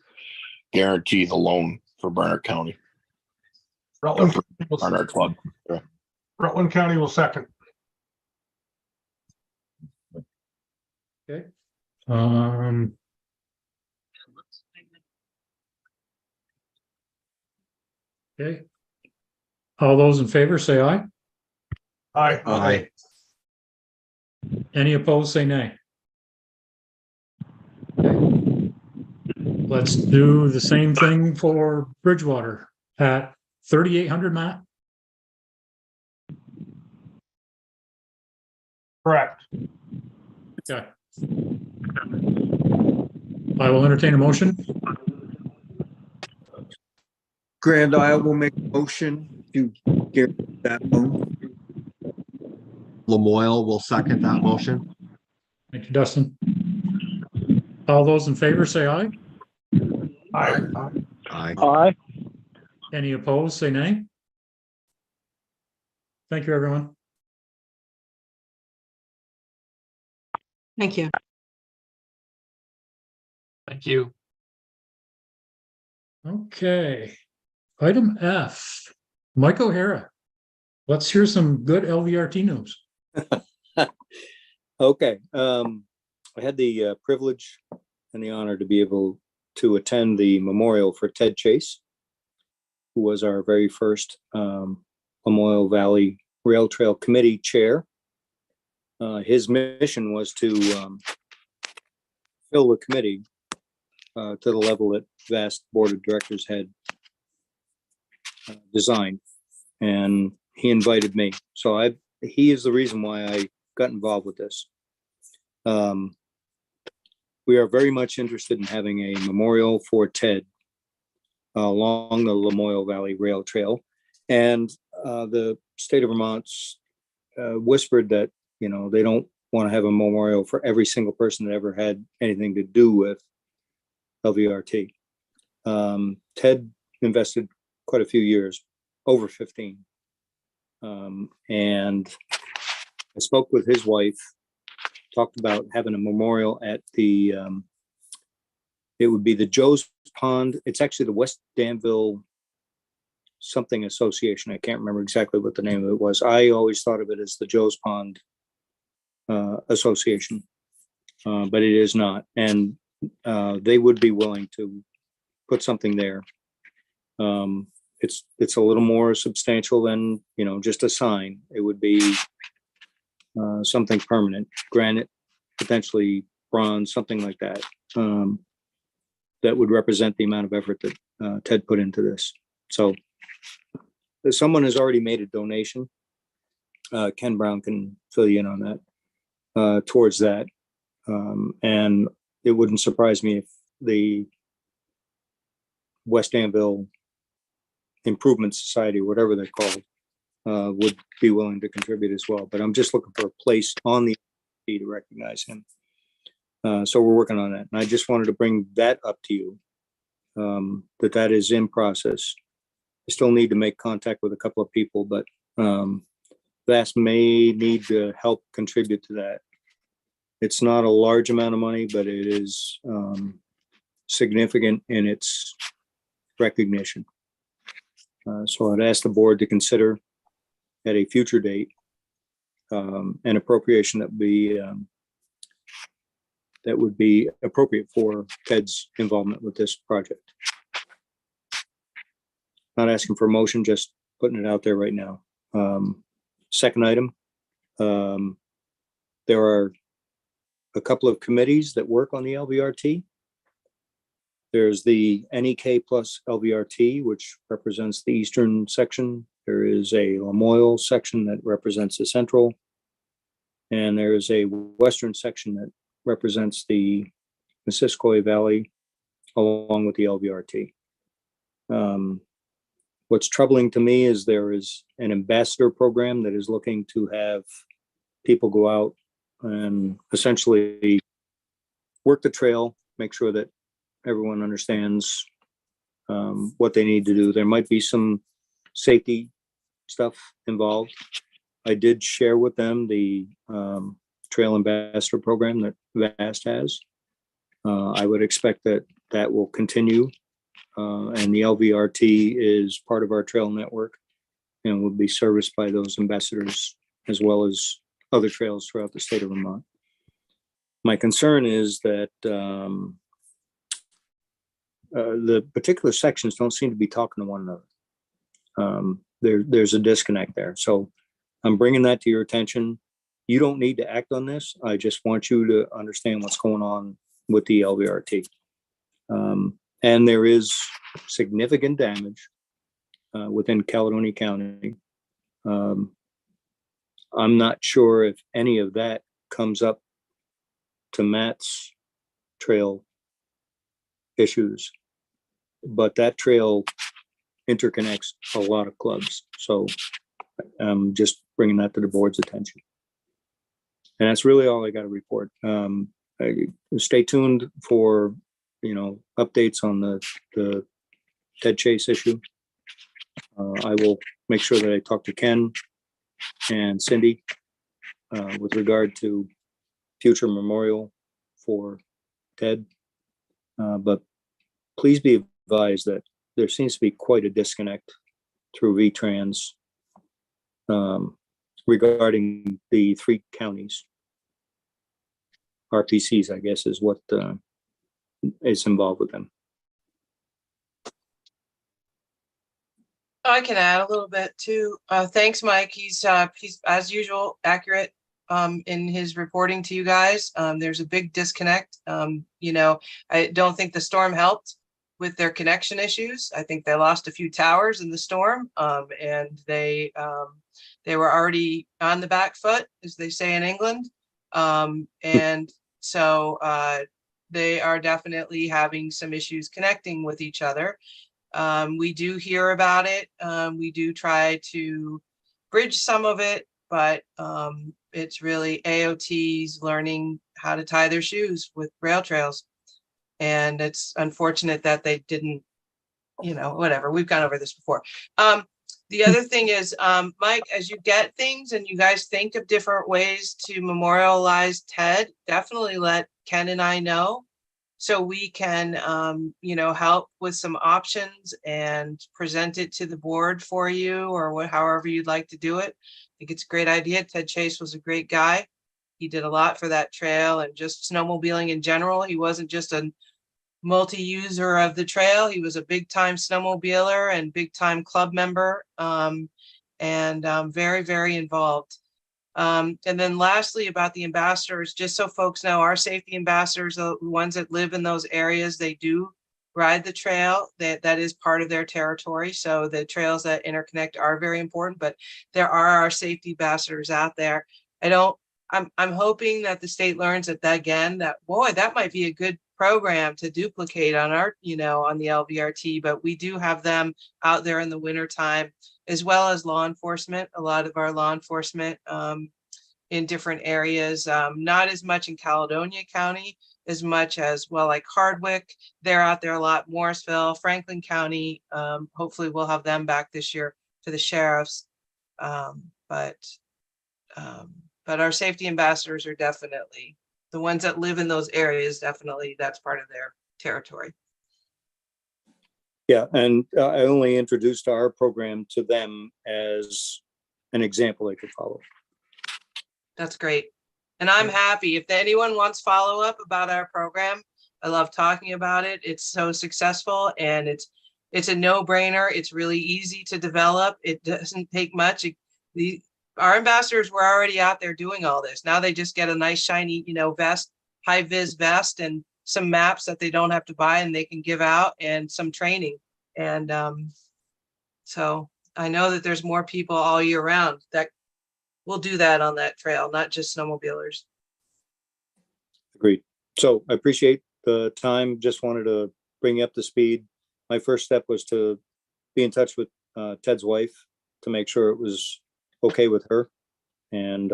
guarantee the loan for Barnard County. Barnard Club. Yeah. Rutland County will second. Okay. Okay. All those in favor say aye. Aye. Aye. Any opposed, say nay. Okay. Let's do the same thing for Bridgewater at 3,800, Matt. Correct. Okay. I will entertain a motion. Grand Isle will make a motion to guarantee that loan. Lamoille will second that motion. Thank you, Dustin. All those in favor say aye. Aye. Aye. Aye. Any opposed, say nay. Thank you, everyone. Thank you. Thank you. Okay. Item F, Mike O'Hara. Let's hear some good LVRT news. Okay, I had the privilege and the honor to be able to attend the memorial for Ted Chase, who was our very first Lamoille Valley Rail Trail Committee chair. His mission was to fill the committee to the level that VAST Board of Directors had designed, and he invited me. So he is the reason why I got involved with this. We are very much interested in having a memorial for Ted along the Lamoille Valley Rail Trail, and the state of Vermont's whispered that, you know, they don't want to have a memorial for every single person that ever had anything to do with LVRT. Ted invested quite a few years, over 15. And I spoke with his wife, talked about having a memorial at the, it would be the Joe's Pond. It's actually the West Danville something association. I can't remember exactly what the name of it was. I always thought of it as the Joe's Pond Association, but it is not. And they would be willing to put something there. it's a little more substantial than, you know, just a sign. It would be something permanent, granite, potentially bronze, something like that. That would represent the amount of effort that Ted put into this. So someone has already made a donation. Ken Brown can fill you in on that, towards that. And it wouldn't surprise me if the West Danville Improvement Society, whatever they're called, would be willing to contribute as well. But I'm just looking for a place on the to recognize him. So we're working on that. And I just wanted to bring that up to you, that is in process. I still need to make contact with a couple of people, but VAST may need to help contribute to that. It's not a large amount of money, but it is significant in its recognition. So I'd ask the board to consider at a future date an appropriation that would be appropriate for Ted's involvement with this project. Not asking for a motion, just putting it out there right now. Second item, there are a couple of committees that work on the LVRT. There's the NEK plus LVRT, which represents the eastern section. There is a Lamoille section that represents the central. And there is a western section that represents the Missisquoi Valley along with the LVRT. What's troubling to me is there is an ambassador program that is looking to have people go out and essentially work the trail, make sure that everyone understands what they need to do. There might be some safety stuff involved. I did share with them the Trail Ambassador program that VAST has. I would expect that will continue. And the LVRT is part of our trail network and will be serviced by those ambassadors as well as other trails throughout the state of Vermont. My concern is that the particular sections don't seem to be talking to one another. There's a disconnect there. So I'm bringing that to your attention. You don't need to act on this. I just want you to understand what's going on with the LVRT. And there is significant damage within Caledonia County. I'm not sure if any of that comes up to Matt's trail issues, but that trail interconnects a lot of clubs. So I'm just bringing that to the board's attention. And that's really all I got to report. Stay tuned for, updates on the Ted Chase issue. I will make sure that I talk to Ken and Cindy with regard to future memorial for Ted. But please be advised that there seems to be quite a disconnect through VTrans regarding the 3 counties. RPCs, I guess, is what is involved with them. I can add a little bit too. Thanks, Mike. He's as usual accurate in his reporting to you guys. There's a big disconnect. I don't think the storm helped with their connection issues. I think they lost a few towers in the storm, and they were already on the back foot, as they say in England. And so they are definitely having some issues connecting with each other. We do hear about it. We do try to bridge some of it, but it's really AOT's learning how to tie their shoes with rail trails. And it's unfortunate that they didn't, whatever. We've gone over this before. The other thing is, Mike, as you get things and you guys think of different ways to memorialize Ted, definitely let Ken and I know so we can, help with some options and present it to the board for you or however you'd like to do it. I think it's a great idea. Ted Chase was a great guy. He did a lot for that trail and just snowmobiling in general. He wasn't just a multi-user of the trail. He was a big-time snowmobiler and big-time club member, and very, very involved. And then lastly, about the ambassadors, just so folks know, our safety ambassadors, the ones that live in those areas, they do ride the trail. That is part of their territory. So the trails that interconnect are very important, but there are our safety ambassadors out there. I'm hoping that the state learns that again, that boy, that might be a good program to duplicate on our, on the LVRT, but we do have them out there in the winter time, as well as law enforcement. A lot of our law enforcement in different areas, not as much in Caledonia County, as much as, well, like Hardwick, they're out there a lot, Morrisville, Franklin County. Hopefully we'll have them back this year to the sheriffs. But our safety ambassadors are definitely the ones that live in those areas. Definitely, that's part of their territory. Yeah, and I only introduced our program to them as an example they could follow. That's great. And I'm happy if anyone wants follow-up about our program. I love talking about it. It's so successful and it's a no-brainer. It's really easy to develop. It doesn't take much. Our ambassadors were already out there doing all this. Now they just get a nice shiny, vest, high vis vest, and some maps that they don't have to buy and they can give out, and some training. And so I know that there's more people all year round that will do that on that trail, not just snowmobilers. Agreed. So I appreciate the time. Just wanted to bring you up to speed. My first step was to be in touch with Ted's wife to make sure it was okay with her, and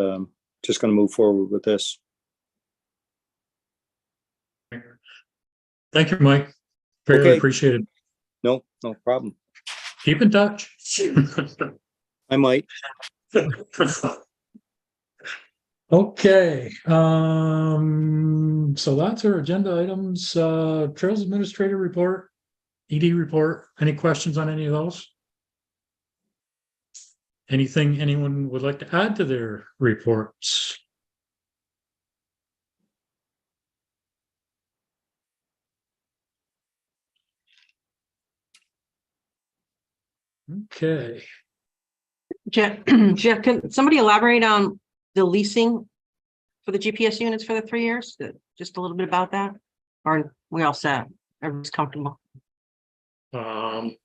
just going to move forward with this. Thank you, Mike. Very appreciated. No problem. Keep in touch. I might. Okay, so that's our agenda items. Trails Administrator report, ED report. Any questions on any of those? Anything anyone would like to add to their reports? Okay. Jeff, can somebody elaborate on the leasing for the GPS units for the 3 years? Just a little bit about that? Or we all set? Everybody's comfortable? It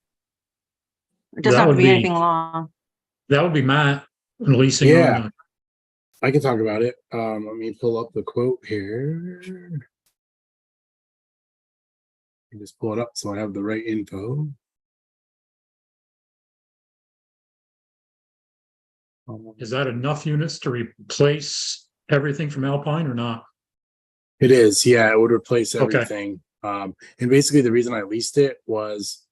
doesn't have to be anything long. That would be Matt leasing. Yeah, I can talk about it. Let me pull up the quote here. You just pull it up so I have the right info. Is that enough units to replace everything from Alpine or not? It is, yeah, it would replace everything. And basically the reason I leased it was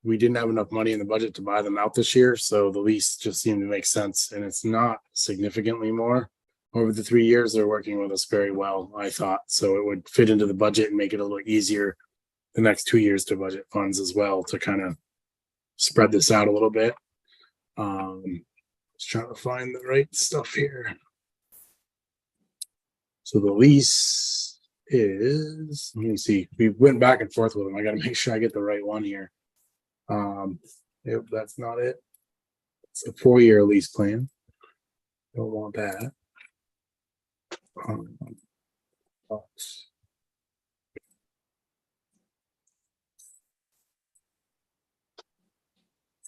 we didn't have enough money in the budget to buy them out this year, so the lease just seemed to make sense, and it's not significantly more. Over the 3 years, they're working with us very well, I thought, so it would fit into the budget and make it a little easier the next 2 years to budget funds as well, to kind of spread this out a little bit. Just trying to find the right stuff here. So the lease is, let me see, we went back and forth with them. I got to make sure I get the right one here. Yep, that's not it. It's a 4-year lease plan. Don't want that.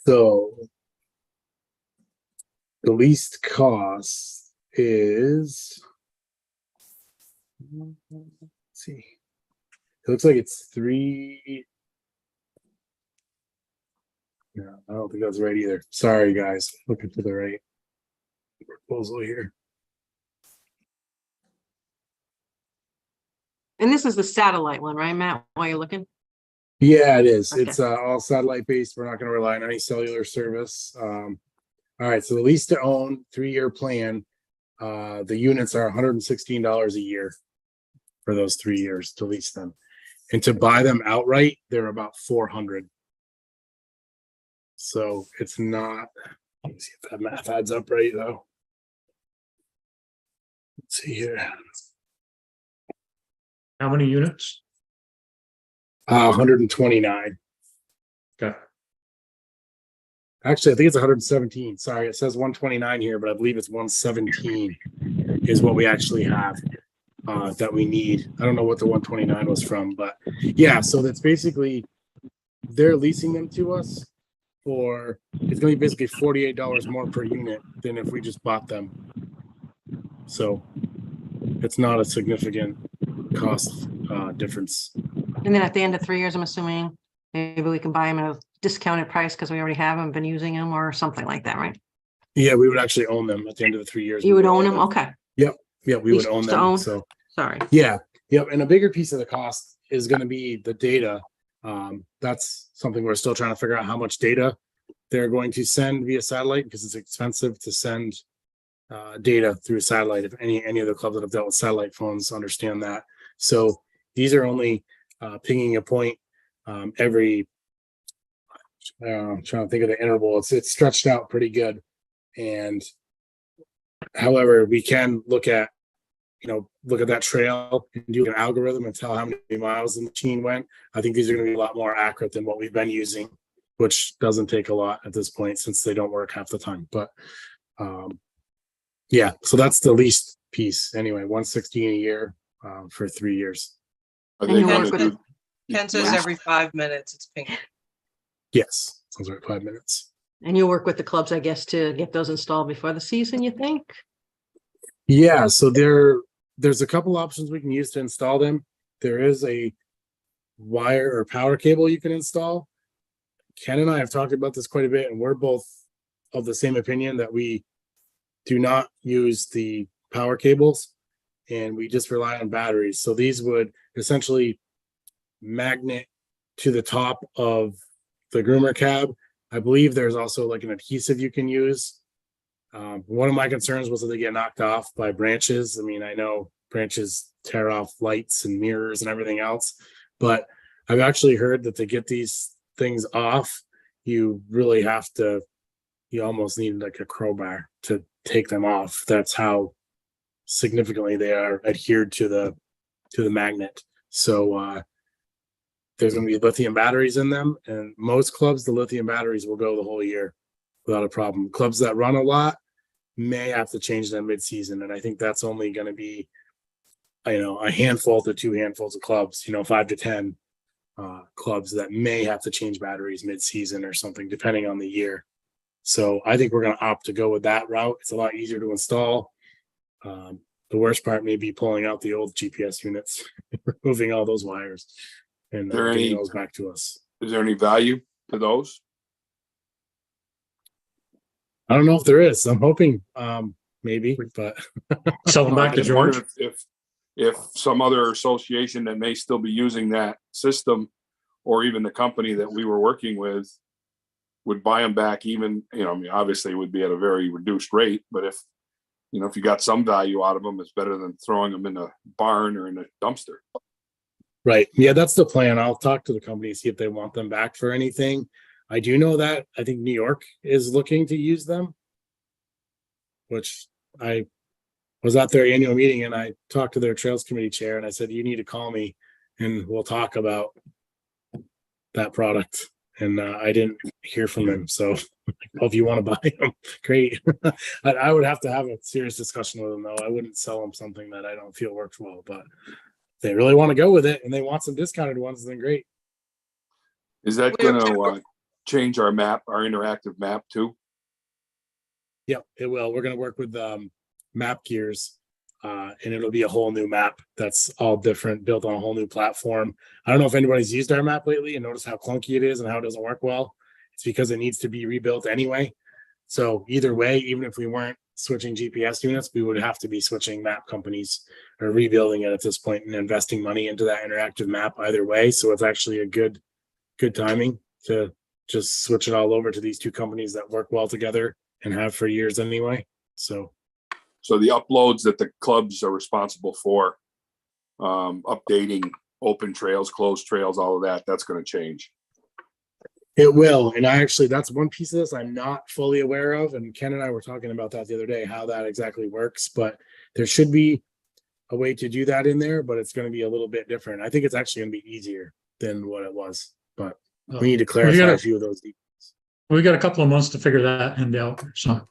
So the least cost is, let's see, it looks like it's 3. Yeah, I don't think that's right either. Sorry, guys. Looking for the right proposal here. And this is the satellite one, right, Matt? While you're looking? Yeah, it is. Okay. It's all satellite based. We're not going to rely on any cellular service. All right. So the lease to own 3-year plan, the units are $116 a year for those 3 years to lease them, and to buy them outright, they're about $400. So it's not, let me see if that math adds up right though. Let's see here. How many units? 129. Okay. Actually, I think it's 117. Sorry, it says 129 here, but I believe it's 117 is what we actually have that we need. I don't know what the 129 was from, but yeah, so that's basically they're leasing them to us for it's going to be basically $48 more per unit than if we just bought them. So it's not a significant cost difference. And then at the end of 3 years, I'm assuming maybe we can buy them at a discounted price because we already have them, been using them or something like that, right? Yeah, we would actually own them at the end of the 3 years. You would own them? Okay. Yep. Yeah, we would Lease own to them. own? So Sorry. yeah. Yep. And a bigger piece of the cost is going to be the data. That's something we're still trying to figure out how much data they're going to send via satellite because it's expensive to send data through satellite. If any of the clubs that have dealt with satellite phones understand that. So these are only pinging a point every. I'm trying to think of the interval. It's stretched out pretty good, and however, we can look at that trail and do an algorithm and tell how many miles the machine went. I think these are going to be a lot more accurate than what we've been using, which doesn't take a lot at this point since they don't work half the time. But yeah, so that's the least piece anyway. 116 a year for 3 years. Ken says every 5 minutes it's pink. Yes, sounds like 5 minutes. And you'll work with the clubs, I guess, to get those installed before the season, you think? Yeah, so there's a couple options we can use to install them. There is a wire or power cable you can install. Ken and I have talked about this quite a bit, and we're both of the same opinion that we do not use the power cables and we just rely on batteries. So these would essentially magnet to the top of the groomer cab. I believe there's also like an adhesive you can use. One of my concerns was that they get knocked off by branches. I mean, I know branches tear off lights and mirrors and everything else, but I've actually heard that to get these things off, you really have to, you almost need like a crowbar to take them off. That's how significantly they are adhered to the magnet. So there's going to be lithium batteries in them, and most clubs, the lithium batteries will go the whole year without a problem. Clubs that run a lot may have to change them mid-season, and I think that's only going to be, a handful to 2 handfuls of clubs, 5 to 10 clubs that may have to change batteries mid-season or something, depending on the year. So I think we're going to opt to go with that route. It's a lot easier to install. The worst part may be pulling out the old GPS units, removing all those wires, and getting those back to us. Is there any value to those? I don't know if there is. I'm hoping maybe, but sell them back to George. If some other association that may still be using that system, or even the company that we were working with, would buy them back, even, obviously it would be at a very reduced rate, but if you got some value out of them, it's better than throwing them in a barn or in a dumpster. Right. Yeah, that's the plan. I'll talk to the company, see if they want them back for anything. I do know that I think New York is looking to use them, which I was at their annual meeting and I talked to their trails committee chair and I said, you need to call me and we'll talk about that product. And I didn't hear from him. So well, if you want to buy them, great. I would have to have a serious discussion with them though. I wouldn't sell them something that I don't feel works well, but if they really want to go with it and they want some discounted ones, then great. Is that going to change our map, our interactive map too? Yep, it will. We're going to work with Map Gears, and it'll be a whole new map that's all different, built on a whole new platform. I don't know if anybody's used our map lately and noticed how clunky it is and how it doesn't work well. It's because it needs to be rebuilt anyway. So either way, even if we weren't switching GPS units, we would have to be switching map companies or rebuilding it at this point and investing money into that interactive map either way. So it's actually a good timing to just switch it all over to these two companies that work well together and have for years anyway. So the uploads that the clubs are responsible for, updating open trails, closed trails, all of that, that's going to change. It will. And that's one piece of this I'm not fully aware of. And Ken and I were talking about that the other day, how that exactly works, but there should be a way to do that in there, but it's going to be a little bit different. I think it's actually going to be easier than what it was, but Oh. we need to We clarify gotta- a few of those. We got a couple of months to figure that end out, so.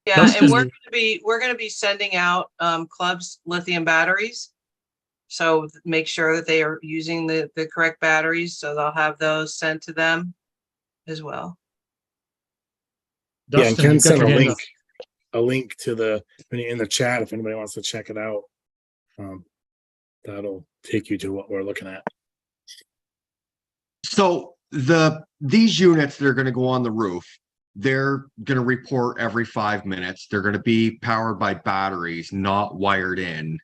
Yeah, Dustin- and we're gonna be sending out clubs lithium batteries. So make sure that they are using the correct batteries, so they'll have those sent to them as well. Yeah, and Dustin, Ken you've got sent your a hand up. link to the, in the chat, if anybody wants to check it out. That'll take you to what we're looking at. So these units that are gonna go on the roof, they're gonna report every 5 minutes. They're gonna be powered by batteries, not wired in.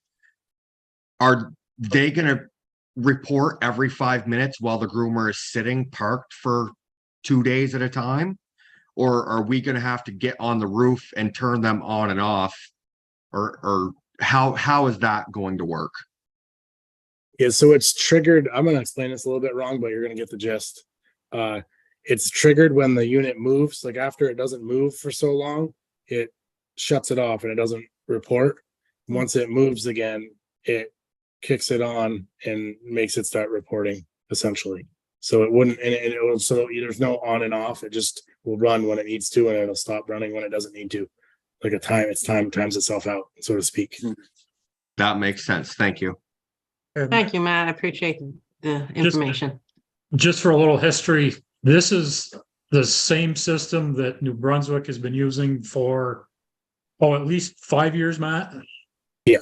Are they gonna report every 5 minutes while the groomer is sitting parked for 2 days at a time? Or are we gonna have to get on the roof and turn them on and off? Or how is that going to work? Yeah, so it's triggered. I'm going to explain this a little bit wrong, but you're going to get the gist. It's triggered when the unit moves. Like after it doesn't move for so long, it shuts it off and it doesn't report. Once it moves again, it kicks it on and makes it start reporting essentially. So it wouldn't, and it will, so there's no on and off. It just will run when it needs to, and it'll stop running when it doesn't need to. Like times itself out, so to speak. That makes sense. Thank you. Thank you, Matt. I appreciate the information. Just for a little history, this is the same system that New Brunswick has been using for, at least 5 years, Matt. Yeah.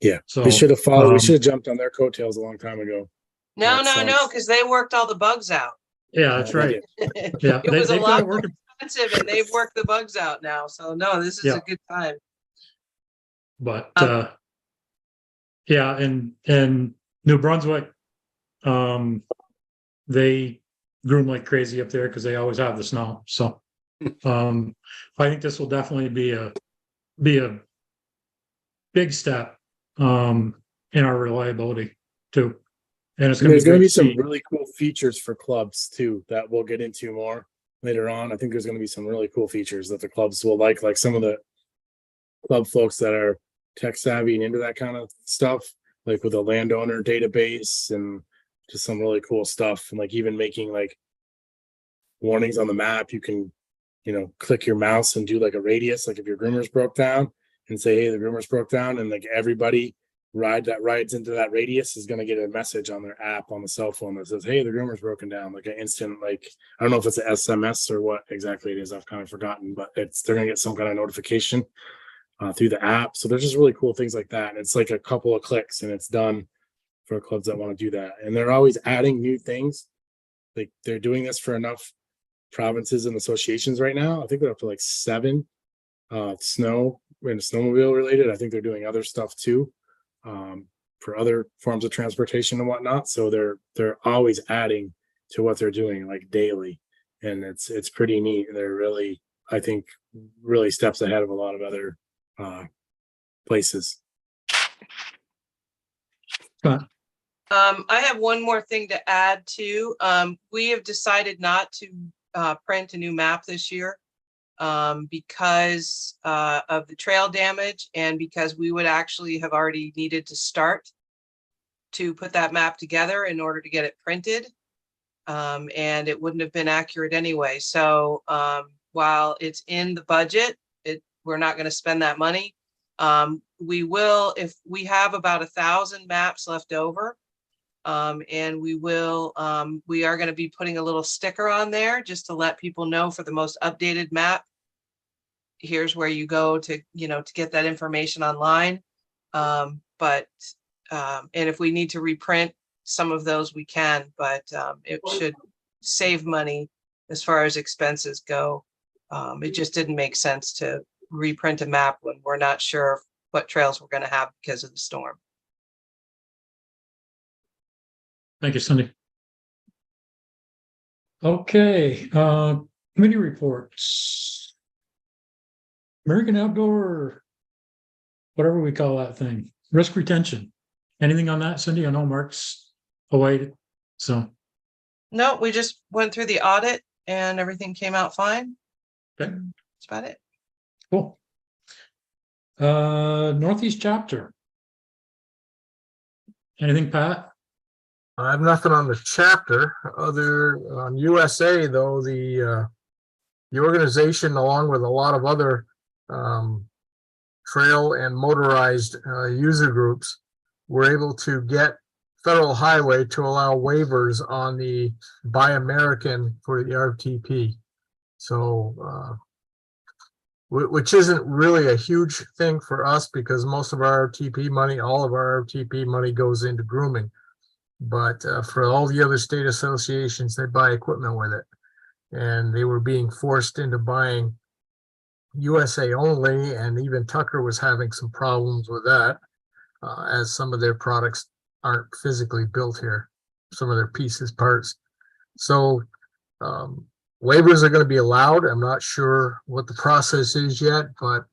Yeah. So, we should have followed, we should have jumped on their coattails a long time ago. No, Makes no, no, because they worked all the bugs out. Yeah, that's right. Yeah, It was a they've got lot it more working. expensive and they've worked the bugs out now. So no, this is Yeah. a good time. But yeah, and New Brunswick, they groom like crazy up there because they always have the snow. So I think this will definitely be a big step in our reliability too. And it's There's going to be some great really cool features for clubs too that we'll get into more later on. I think there's going to be some really cool features that the clubs will like some of the club folks that are tech savvy and into that kind of stuff, like with a landowner database and just some really cool stuff. And like even making like warnings on the map, you can, click your mouse and do like a radius, like if your groomer's broke down and say, hey, the groomer's broke down, and like everybody rides into that radius is going to get a message on their app on the cell phone that says, hey, the groomer's broken down, like an instant, like I don't know if it's an SMS or what exactly it is, I've kind of forgotten, but they're gonna get some kind of notification through the app. So there's just really cool things like that, and it's like a couple of clicks and it's done for clubs that want to do that. And they're always adding new things. Like they're doing this for enough provinces and associations right now. I think they're up to like 7 snow and snowmobile related. I think they're doing other stuff too, for other forms of transportation and whatnot. So they're always adding to what they're doing like daily, and it's pretty neat. They're really, I think, really steps ahead of a lot of other places. I have one more thing to add too. We have decided not to print a new map this year because of the trail damage and because we would actually have already needed to start to put that map together in order to get it printed. And it wouldn't have been accurate anyway. So while it's in the budget, we're not going to spend that money. We will, if we have about 1,000 maps left over, and we are going to be putting a little sticker on there just to let people know for the most updated map. Here's where you go to, to get that information online. And if we need to reprint some of those, we can, but it should save money as far as expenses go. It just didn't make sense to reprint a map when we're not sure what trails we're going to have because of the storm. Thank you, Cindy. Okay, committee reports. American Outdoor, whatever we call that thing, risk retention. Anything on that, Cindy? I know Mark's away, so. No, we just went through the audit and everything came out fine. Okay. That's about it. Cool. Northeast chapter. Anything, Pat? I have nothing on the chapter other on USA though. The organization, along with a lot of other trail and motorized user groups, were able to get federal highway to allow waivers on the Buy American for the RTP. So, which isn't really a huge thing for us because most of our RTP money, all of our RTP money goes into grooming. But for all the other state associations, they buy equipment with it. And they were being forced into buying USA only, and even Tucker was having some problems with that, as some of their products aren't physically built here, some of their pieces, parts. So waivers are going to be allowed. I'm not sure what the process is yet, but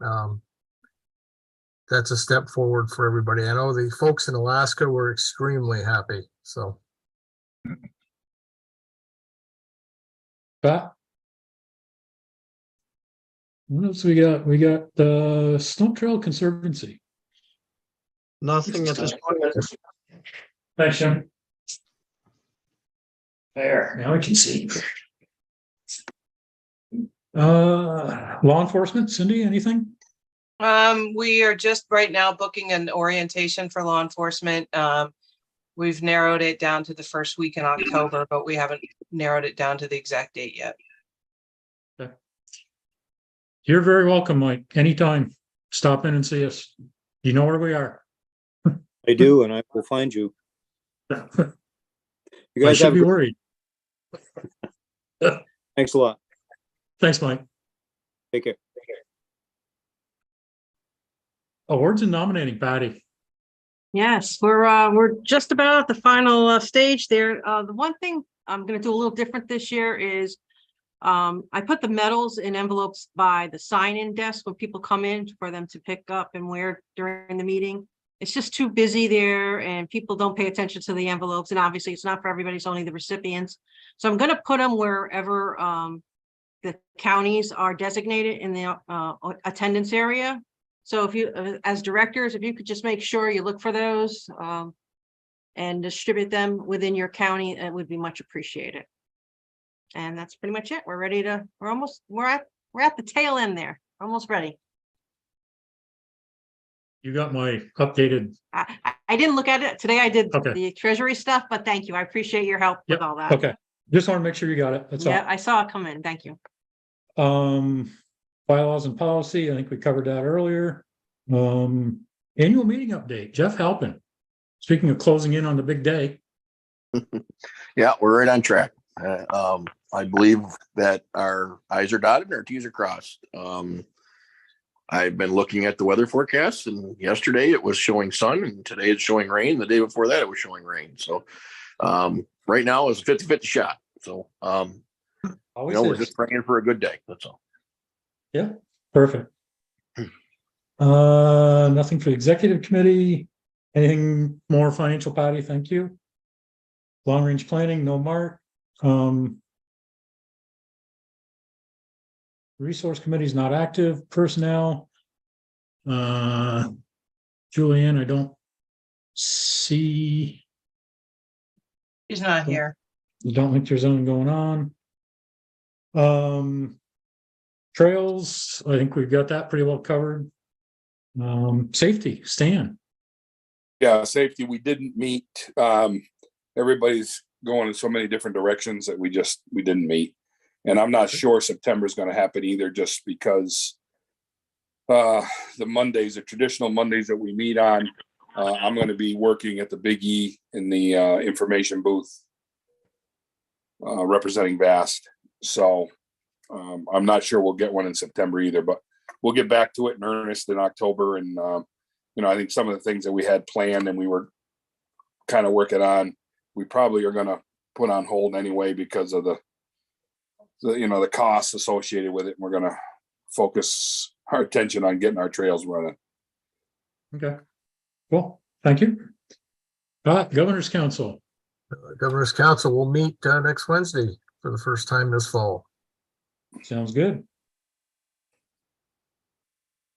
that's a step forward for everybody. I know the folks in Alaska were extremely happy. So. Pat? What else we got? We got the Snow Trail Conservancy. Nothing at this point. Thanks, Jim. There, now we can see. Law enforcement, Cindy, anything? We are just right now booking an orientation for law enforcement. We've narrowed it down to the first week in October, but we haven't narrowed it down to the exact date yet. Okay. You're very welcome, Mike. Anytime. Stop in and see us. You know where we are. I do, and I will find you. You I guys should have be a- worried. Thanks a lot. Thanks, Mike. Take care. Awards and nominating, Patty. Yes, we're just about at the final stage there. The one thing I'm going to do a little different this year is I put the medals in envelopes by the sign-in desk when people come in for them to pick up and wear during the meeting. It's just too busy there and people don't pay attention to the envelopes. And obviously it's not for everybody, it's only the recipients. So I'm going to put them wherever the counties are designated in the attendance area. So if you, as directors, if you could just make sure you look for those and distribute them within your county, it would be much appreciated. And that's pretty much it. We're ready to, we're at the tail end there. Almost ready. You got my updated. I didn't look at it today. I did Okay. the treasury stuff, but thank you. I appreciate your help with all that. Okay. Just want to make sure you got it. That's Yeah, all. I saw it come in. Thank you. Bylaws and policy. I think we covered that earlier. Annual meeting update. Jeff Halpin. Speaking of closing in on the big day. Yeah, we're right on track. I believe that our I's are dotted and our T's are crossed. I've been looking at the weather forecast, and yesterday it was showing sun, and today it's showing rain. The day before that it was showing rain. So right now it's a 50-50 shot. So we're just praying for a good day. That's all. Yeah, perfect. Nothing for the executive committee. Anything more financial, Patty? Thank you. Long range planning, no Mark. Resource committee is not active. Personnel. Julianne, I don't see. He's not here. Don't think there's anything going on. Trails, I think we've got that pretty well covered. Safety, Stan. Yeah, safety, we didn't meet. Everybody's going in so many different directions that we didn't meet. And I'm not sure September is going to happen either, just because the Mondays, the traditional Mondays that we meet on, I'm going to be working at the Big E in the information booth representing VAST. So I'm not sure we'll get one in September either, but we'll get back to it in earnest in October. And, I think some of the things that we had planned and we were kind of working on, we probably are going to put on hold anyway because of the costs associated with it. And we're going to focus our attention on getting our trails running. Okay, cool. Thank you. Governor's Council. Governor's Council will meet next Wednesday for the first time this fall. Sounds good.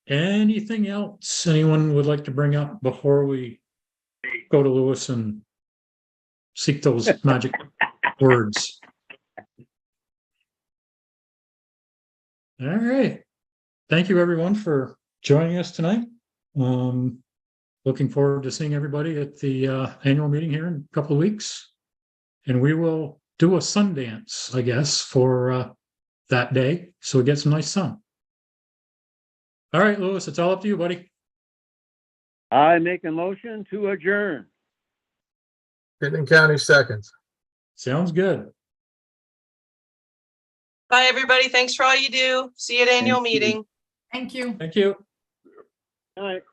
Anything else anyone would like to bring up before we go to Lewis and seek those magic words. All right. Thank you, everyone, for joining us tonight. Looking forward to seeing everybody at the annual meeting here in a couple of weeks. And we will do a sun dance, I guess, for that day, so we get some nice sun. All right, Louis, it's all up to you, buddy. I make a motion to adjourn. Pittman County seconds. Sounds good. Bye, everybody. Thanks for all you do. See you at annual meeting. Thank you. Thank you. All right.